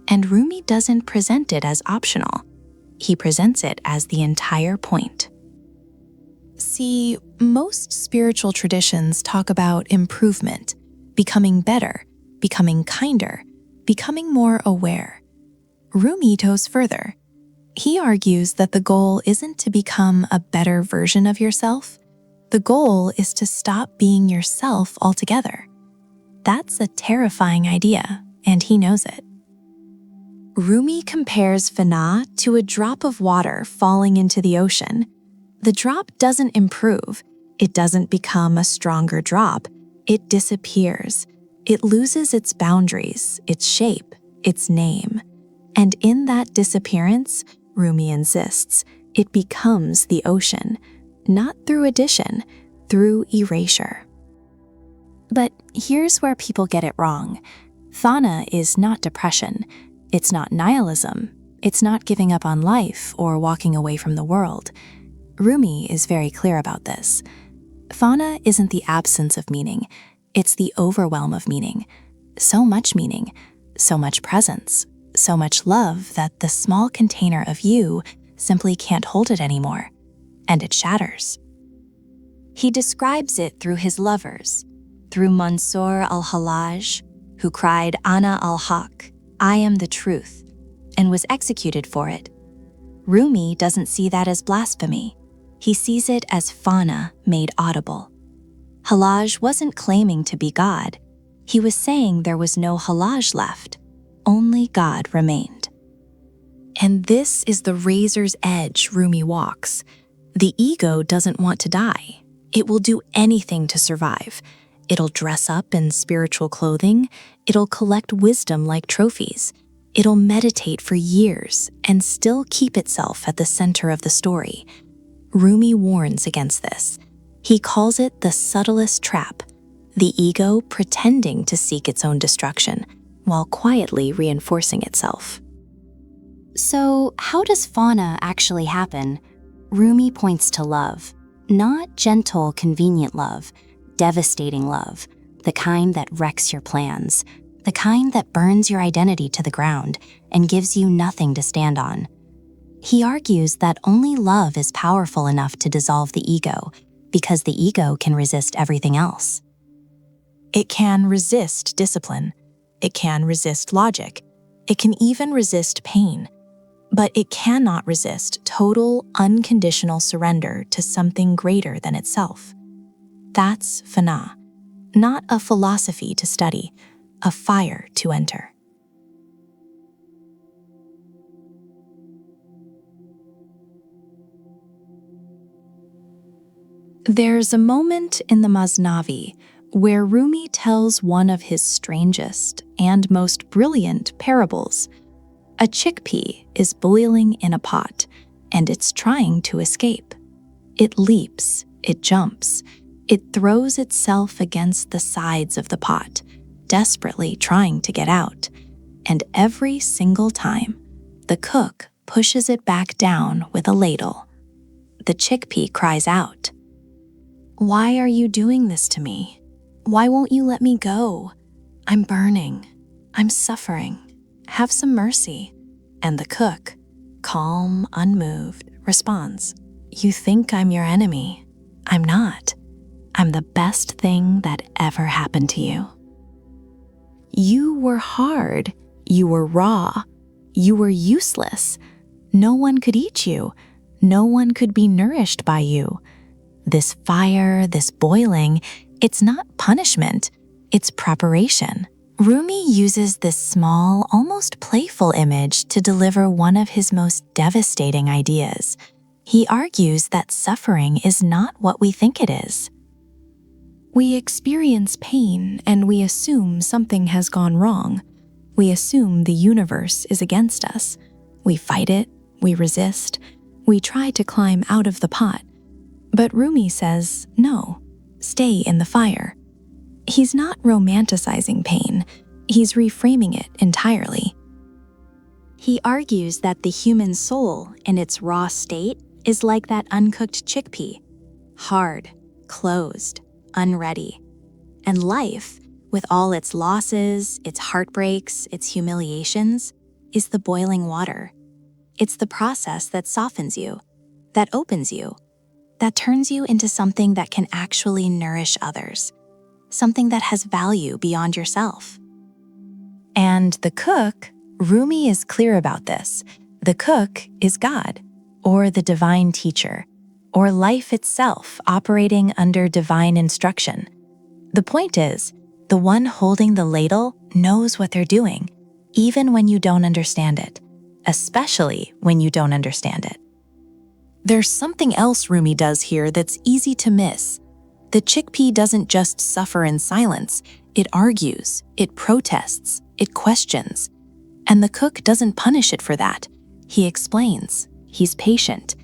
And Rumi doesn't present it as optional. He presents it as the entire point. See, most spiritual traditions talk about improvement, becoming better, becoming kinder, becoming more aware. Rumi goes further. He argues that the goal isn't to become a better version of yourself. The goal is to stop being yourself altogether. That's a terrifying idea, and he knows it. Rumi compares Fana to a drop of water falling into the ocean. The drop doesn't improve. It doesn't become a stronger drop. It disappears. It loses its boundaries, its shape, its name. And in that disappearance, Rumi insists, it becomes the ocean, not through addition, through erasure. But here's where people get it wrong. Fana is not depression. It's not nihilism. It's not giving up on life or walking away from the world. Rumi is very clear about this. Fana isn't the absence of meaning. It's the overwhelm of meaning. So much meaning, so much presence, so much love that the small container of you simply can't hold it anymore, and it shatters. He describes it through his lovers, through Mansur al-Hallaj, who cried, Ana al-Haq, I am the truth, and was executed for it. Rumi doesn't see that as blasphemy. He sees it as Fana made audible. Hallaj wasn't claiming to be God. He was saying there was no Hallaj left. Only God remained. And this is the razor's edge Rumi walks. The ego doesn't want to die. It will do anything to survive. It'll dress up in spiritual clothing. It'll collect wisdom like trophies. It'll meditate for years and still keep itself at the center of the story. Rumi warns against this. He calls it the subtlest trap, the ego pretending to seek its own destruction while quietly reinforcing itself. So, how does Fana actually happen? Rumi points to love, not gentle, convenient love, devastating love, the kind that wrecks your plans, the kind that burns your identity to the ground and gives you nothing to stand on. He argues that only love is powerful enough to dissolve the ego, because the ego can resist everything else. It can resist discipline. It can resist logic. It can even resist pain. But it cannot resist total, unconditional surrender to something greater than itself. That's Fana, not a philosophy to study, a fire to enter. There's a moment in the Masnavi where Rumi tells one of his strangest and most brilliant parables. A chickpea is boiling in a pot, and it's trying to escape. It leaps, it jumps, it throws itself against the sides of the pot, desperately trying to get out. And every single time, the cook pushes it back down with a ladle. The chickpea cries out, "Why are you doing this to me? Why won't you let me go? I'm burning. I'm suffering. Have some mercy." And the cook, calm, unmoved, responds, "You think I'm your enemy. I'm not. I'm the best thing that ever happened to you. You were hard. You were raw. You were useless. No one could eat you. No one could be nourished by you. This fire, this boiling, it's not punishment, it's preparation." Rumi uses this small, almost playful image to deliver one of his most devastating ideas. He argues that suffering is not what we think it is. We experience pain and we assume something has gone wrong. We assume the universe is against us. We fight it, we resist, we try to climb out of the pot. But Rumi says, no, stay in the fire. He's not romanticizing pain, he's reframing it entirely. He argues that the human soul in its raw state is like that uncooked chickpea, hard, closed, unready. And life, with all its losses, its heartbreaks, its humiliations, is the boiling water. It's the process that softens you, that opens you, that turns you into something that can actually nourish others, something that has value beyond yourself. And the cook, Rumi is clear about this. The cook is God, or the divine teacher, or life itself operating under divine instruction. The point is, the one holding the ladle knows what they're doing, even when you don't understand it, especially when you don't understand it. There's something else Rumi does here that's easy to miss. The chickpea doesn't just suffer in silence, it argues, it protests, it questions. And the cook doesn't punish it for that. He explains, he's patient.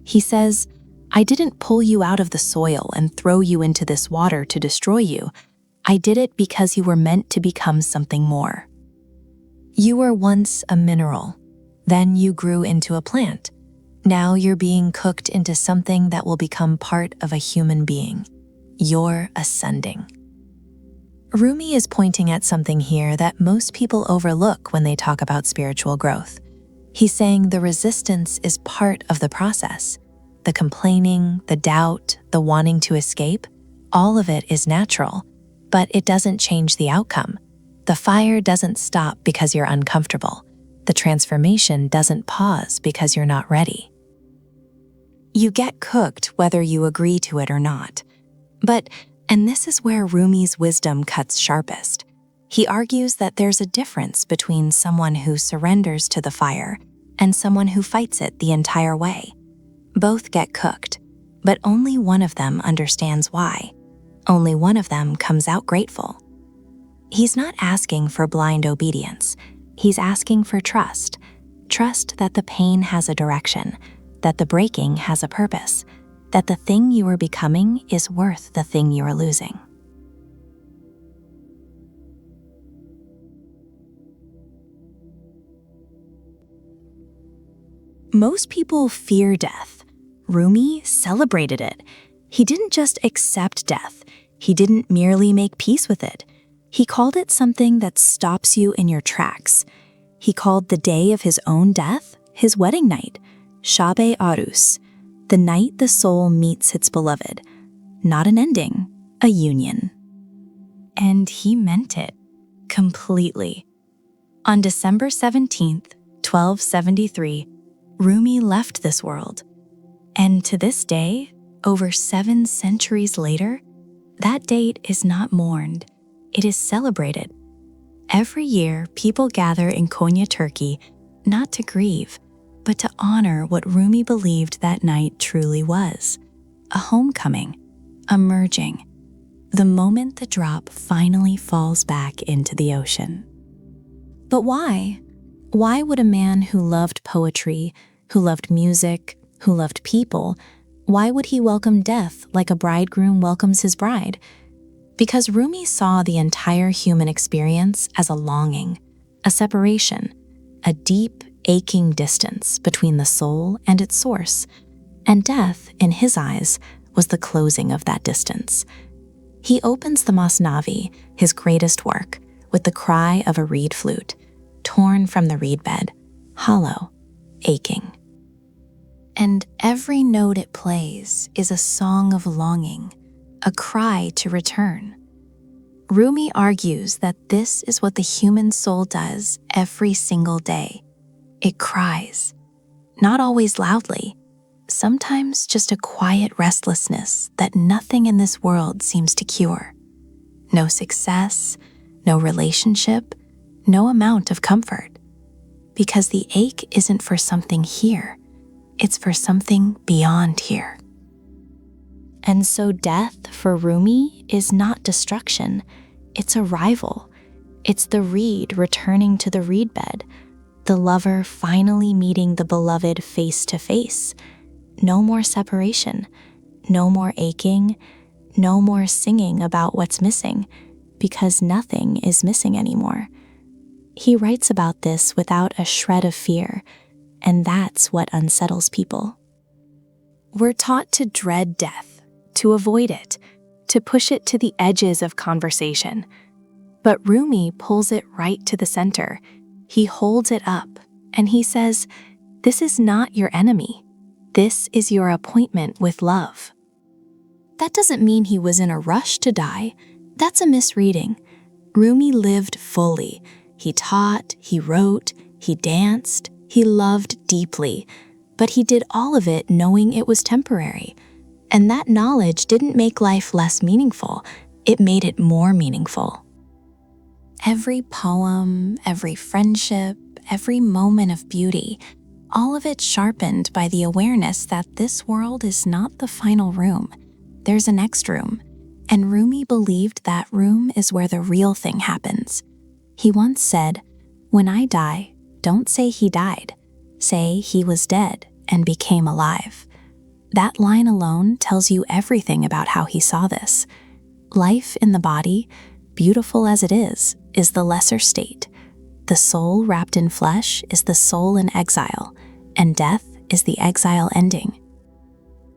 He says, "I didn't pull you out of the soil and throw you into this water to destroy you. I did it because you were meant to become something more. You were once a mineral, then you grew into a plant. Now you're being cooked into something that will become part of a human being. You're ascending." Rumi is pointing at something here that most people overlook when they talk about spiritual growth. He's saying the resistance is part of the process. The complaining, the doubt, the wanting to escape, all of it is natural, but it doesn't change the outcome. The fire doesn't stop because you're uncomfortable. The transformation doesn't pause because you're not ready. You get cooked whether you agree to it or not. But, and this is where Rumi's wisdom cuts sharpest, he argues that there's a difference between someone who surrenders to the fire and someone who fights it the entire way. Both get cooked, but only one of them understands why. Only one of them comes out grateful. He's not asking for blind obedience. He's asking for trust. Trust that the pain has a direction, that the breaking has a purpose, that the thing you are becoming is worth the thing you are losing. Most people fear death. Rumi celebrated it. He didn't just accept death. He didn't merely make peace with it. He called it something that stops you in your tracks. He called the day of his own death his wedding night, Shabe Arus, the night the soul meets its beloved. Not an ending, a union. And he meant it, completely. On December 17th, 1273, Rumi left this world. And to this day, over 7 centuries later, that date is not mourned, it is celebrated. Every year, people gather in Konya, Turkey, not to grieve, but to honor what Rumi believed that night truly was, a homecoming, emerging, the moment the drop finally falls back into the ocean. But why? Why would a man who loved poetry, who loved music, who loved people, why would he welcome death like a bridegroom welcomes his bride? Because Rumi saw the entire human experience as a longing, a separation, a deep, aching distance between the soul and its source, and death, in his eyes, was the closing of that distance. He opens the Masnavi, his greatest work, with the cry of a reed flute, torn from the reed bed, hollow, aching. And every note it plays is a song of longing, a cry to return. Rumi argues that this is what the human soul does every single day. It cries, not always loudly, sometimes just a quiet restlessness that nothing in this world seems to cure. No success, no relationship, no amount of comfort. Because the ache isn't for something here, it's for something beyond here. And so death for Rumi is not destruction, it's arrival. It's the reed returning to the reed bed, the lover finally meeting the beloved face to face. No more separation, no more aching, no more singing about what's missing, because nothing is missing anymore. He writes about this without a shred of fear, and that's what unsettles people. We're taught to dread death, to avoid it, to push it to the edges of conversation. But Rumi pulls it right to the center. He holds it up, and he says, "This is not your enemy. This is your appointment with love." That doesn't mean he was in a rush to die. That's a misreading. Rumi lived fully. He taught, he wrote, he danced, he loved deeply, but he did all of it knowing it was temporary. And that knowledge didn't make life less meaningful, it made it more meaningful. Every poem, every friendship, every moment of beauty, all of it sharpened by the awareness that this world is not the final room. There's a next room, and Rumi believed that room is where the real thing happens. He once said, "When I die, don't say he died. Say he was dead and became alive." That line alone tells you everything about how he saw this. Life in the body, beautiful as it is the lesser state. The soul wrapped in flesh is the soul in exile, and death is the exile ending.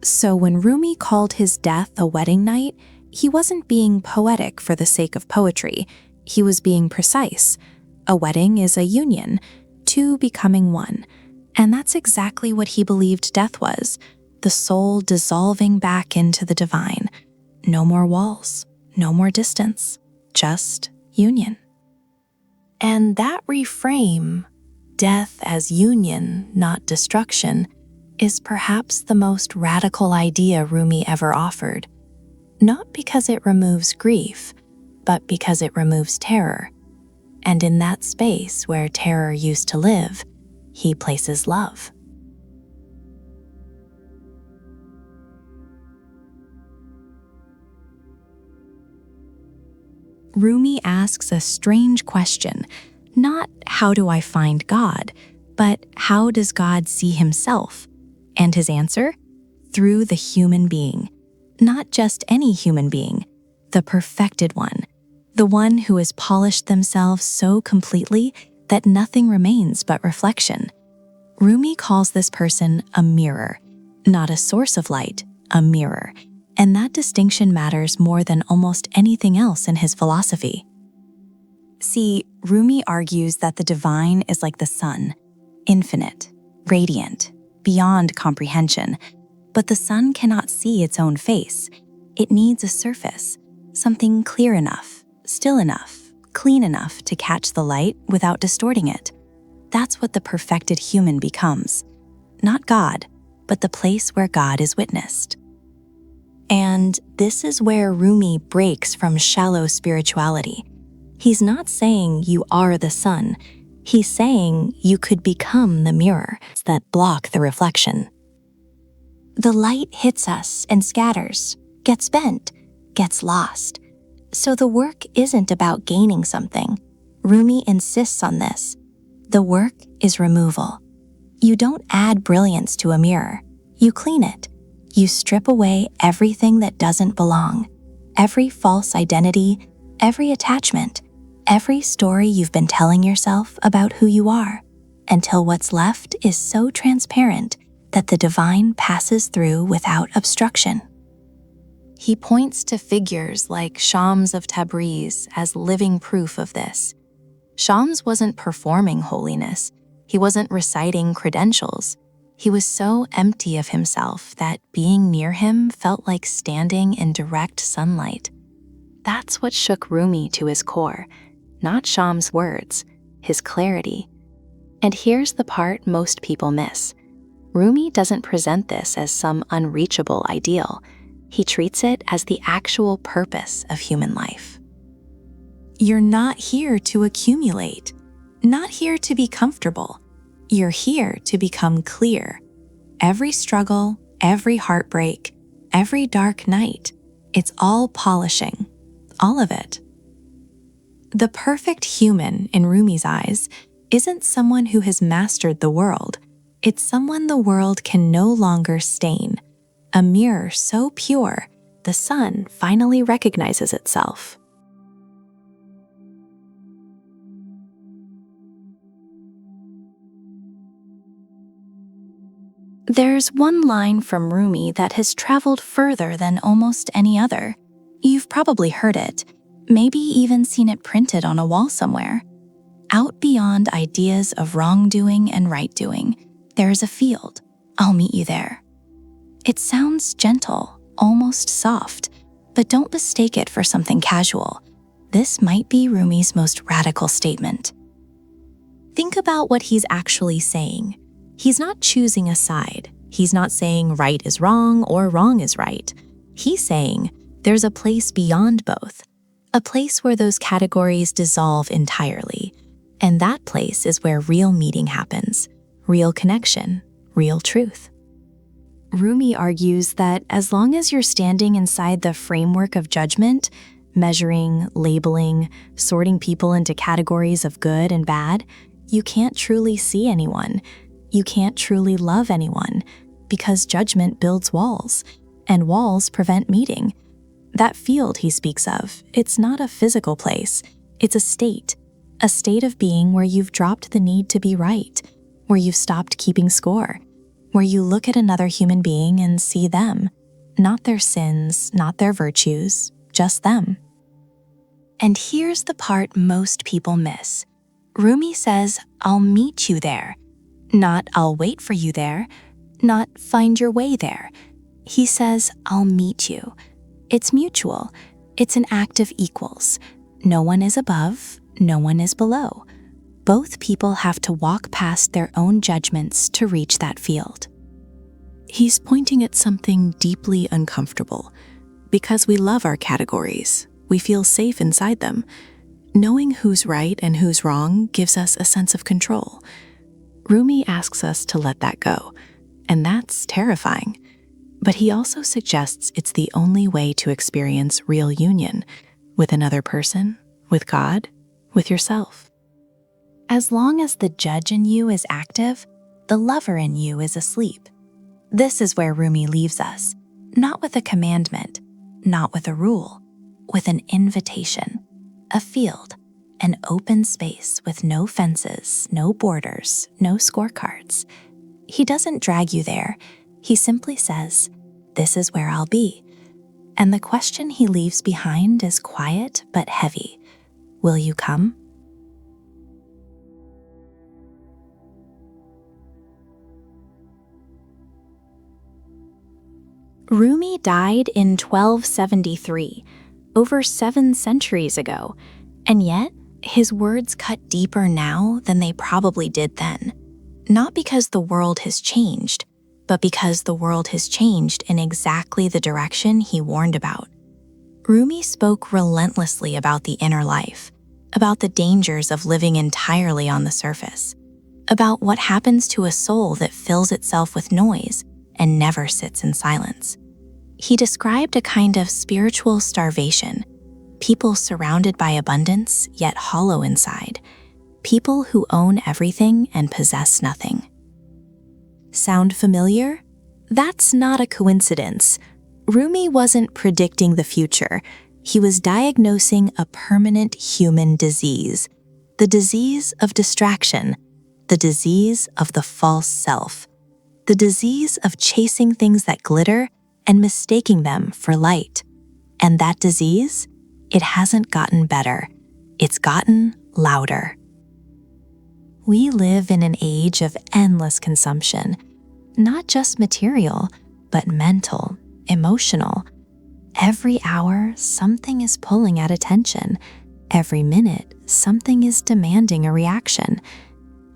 So when Rumi called his death a wedding night, he wasn't being poetic for the sake of poetry. He was being precise. A wedding is a union, two becoming one. And that's exactly what he believed death was, the soul dissolving back into the divine. No more walls, no more distance, just union. And that reframe, death as union, not destruction, is perhaps the most radical idea Rumi ever offered. Not because it removes grief, but because it removes terror. And in that space where terror used to live, he places love. Rumi asks a strange question, not how do I find God, but how does God see himself? And his answer? Through the human being. Not just any human being, the perfected one, the one who has polished themselves so completely that nothing remains but reflection. Rumi calls this person a mirror, not a source of light, a mirror. And that distinction matters more than almost anything else in his philosophy. See, Rumi argues that the divine is like the sun, infinite, radiant, beyond comprehension. But the sun cannot see its own face. It needs a surface, something clear enough, still enough, clean enough to catch the light without distorting it. That's what the perfected human becomes. Not God, but the place where God is witnessed. And this is where Rumi breaks from shallow spirituality. He's not saying you are the sun. He's saying you could become the mirror that block the reflection. The light hits us and scatters, gets bent, gets lost. So the work isn't about gaining something. Rumi insists on this. The work is removal. You don't add brilliance to a mirror. You clean it. You strip away everything that doesn't belong. Every false identity, every attachment, every story you've been telling yourself about who you are, until what's left is so transparent that the divine passes through without obstruction. He points to figures like Shams of Tabriz as living proof of this. Shams wasn't performing holiness. He wasn't reciting credentials. He was so empty of himself that being near him felt like standing in direct sunlight. That's what shook Rumi to his core, not Shams' words, his clarity. And here's the part most people miss. Rumi doesn't present this as some unreachable ideal. He treats it as the actual purpose of human life. You're not here to accumulate, not here to be comfortable. You're here to become clear. Every struggle, every heartbreak, every dark night, it's all polishing, all of it. The perfect human in Rumi's eyes isn't someone who has mastered the world. It's someone the world can no longer stain. A mirror so pure, the sun finally recognizes itself. There's one line from Rumi that has traveled further than almost any other. You've probably heard it, maybe even seen it printed on a wall somewhere. Out beyond ideas of wrongdoing and rightdoing, there is a field. I'll meet you there. It sounds gentle, almost soft, but don't mistake it for something casual. This might be Rumi's most radical statement. Think about what he's actually saying. He's not choosing a side. He's not saying right is wrong or wrong is right. He's saying there's a place beyond both, a place where those categories dissolve entirely. And that place is where real meeting happens, real connection, real truth. Rumi argues that as long as you're standing inside the framework of judgment, measuring, labeling, sorting people into categories of good and bad, you can't truly see anyone. You can't truly love anyone, because judgment builds walls, and walls prevent meeting. That field he speaks of, it's not a physical place, it's a state of being where you've dropped the need to be right, where you've stopped keeping score, where you look at another human being and see them, not their sins, not their virtues, just them. And here's the part most people miss. Rumi says, I'll meet you there. Not I'll wait for you there, not find your way there. He says, I'll meet you. It's mutual. It's an act of equals. No one is above, no one is below. Both people have to walk past their own judgments to reach that field. He's pointing at something deeply uncomfortable. Because we love our categories, we feel safe inside them. Knowing who's right and who's wrong gives us a sense of control. Rumi asks us to let that go, and that's terrifying. But he also suggests it's the only way to experience real union with another person, with God, with yourself. As long as the judge in you is active, the lover in you is asleep. This is where Rumi leaves us, not with a commandment, not with a rule, with an invitation, a field, an open space with no fences, no borders, no scorecards. He doesn't drag you there. He simply says, this is where I'll be. And the question he leaves behind is quiet but heavy. Will you come? Rumi died in 1273, over 7 centuries ago, and yet his words cut deeper now than they probably did then. Not because the world has changed, but because the world has changed in exactly the direction he warned about. Rumi spoke relentlessly about the inner life, about the dangers of living entirely on the surface, about what happens to a soul that fills itself with noise and never sits in silence. He described a kind of spiritual starvation, people surrounded by abundance yet hollow inside, people who own everything and possess nothing. Sound familiar? That's not a coincidence. Rumi wasn't predicting the future. He was diagnosing a permanent human disease, the disease of distraction, the disease of the false self, the disease of chasing things that glitter and mistaking them for light. And that disease, it hasn't gotten better. It's gotten louder. We live in an age of endless consumption, not just material, but mental, emotional. Every hour, something is pulling at attention. Every minute, something is demanding a reaction.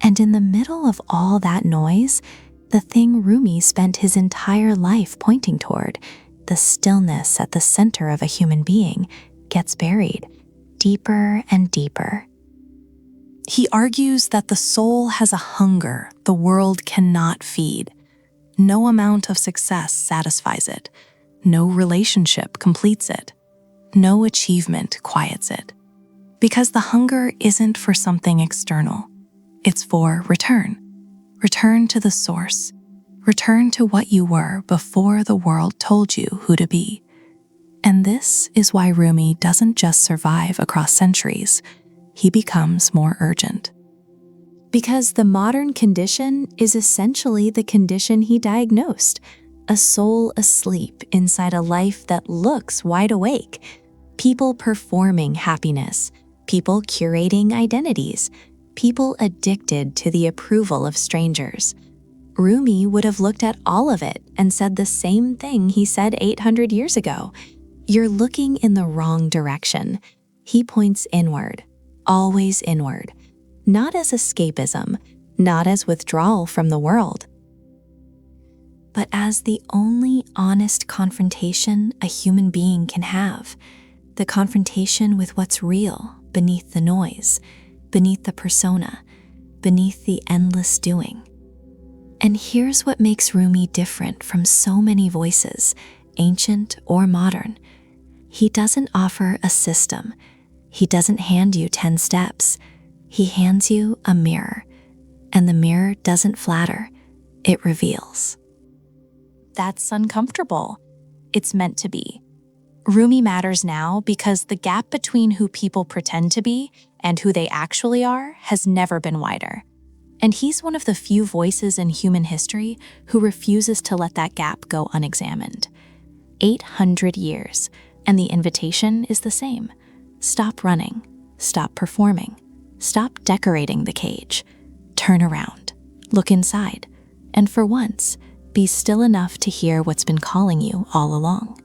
And in the middle of all that noise, the thing Rumi spent his entire life pointing toward, the stillness at the center of a human being, gets buried deeper and deeper. He argues that the soul has a hunger the world cannot feed. No amount of success satisfies it. No relationship completes it. No achievement quiets it. Because the hunger isn't for something external. It's for return. Return to the source. Return to what you were before the world told you who to be. And this is why Rumi doesn't just survive across centuries. He becomes more urgent. Because the modern condition is essentially the condition he diagnosed, a soul asleep inside a life that looks wide awake, people performing happiness, people curating identities, people addicted to the approval of strangers. Rumi would have looked at all of it and said the same thing he said 800 years ago. You're looking in the wrong direction. He points inward, always inward, not as escapism, not as withdrawal from the world, but as the only honest confrontation a human being can have, the confrontation with what's real beneath the noise, beneath the persona, beneath the endless doing. And here's what makes Rumi different from so many voices, ancient or modern. He doesn't offer a system. He doesn't hand you 10 steps. He hands you a mirror, and the mirror doesn't flatter, it reveals. That's uncomfortable. It's meant to be. Rumi matters now because the gap between who people pretend to be and who they actually are has never been wider. And he's one of the few voices in human history who refuses to let that gap go unexamined. 800 years, and the invitation is the same. Stop running. Stop performing. Stop decorating the cage. Turn around. Look inside. And for once, be still enough to hear what's been calling you all along.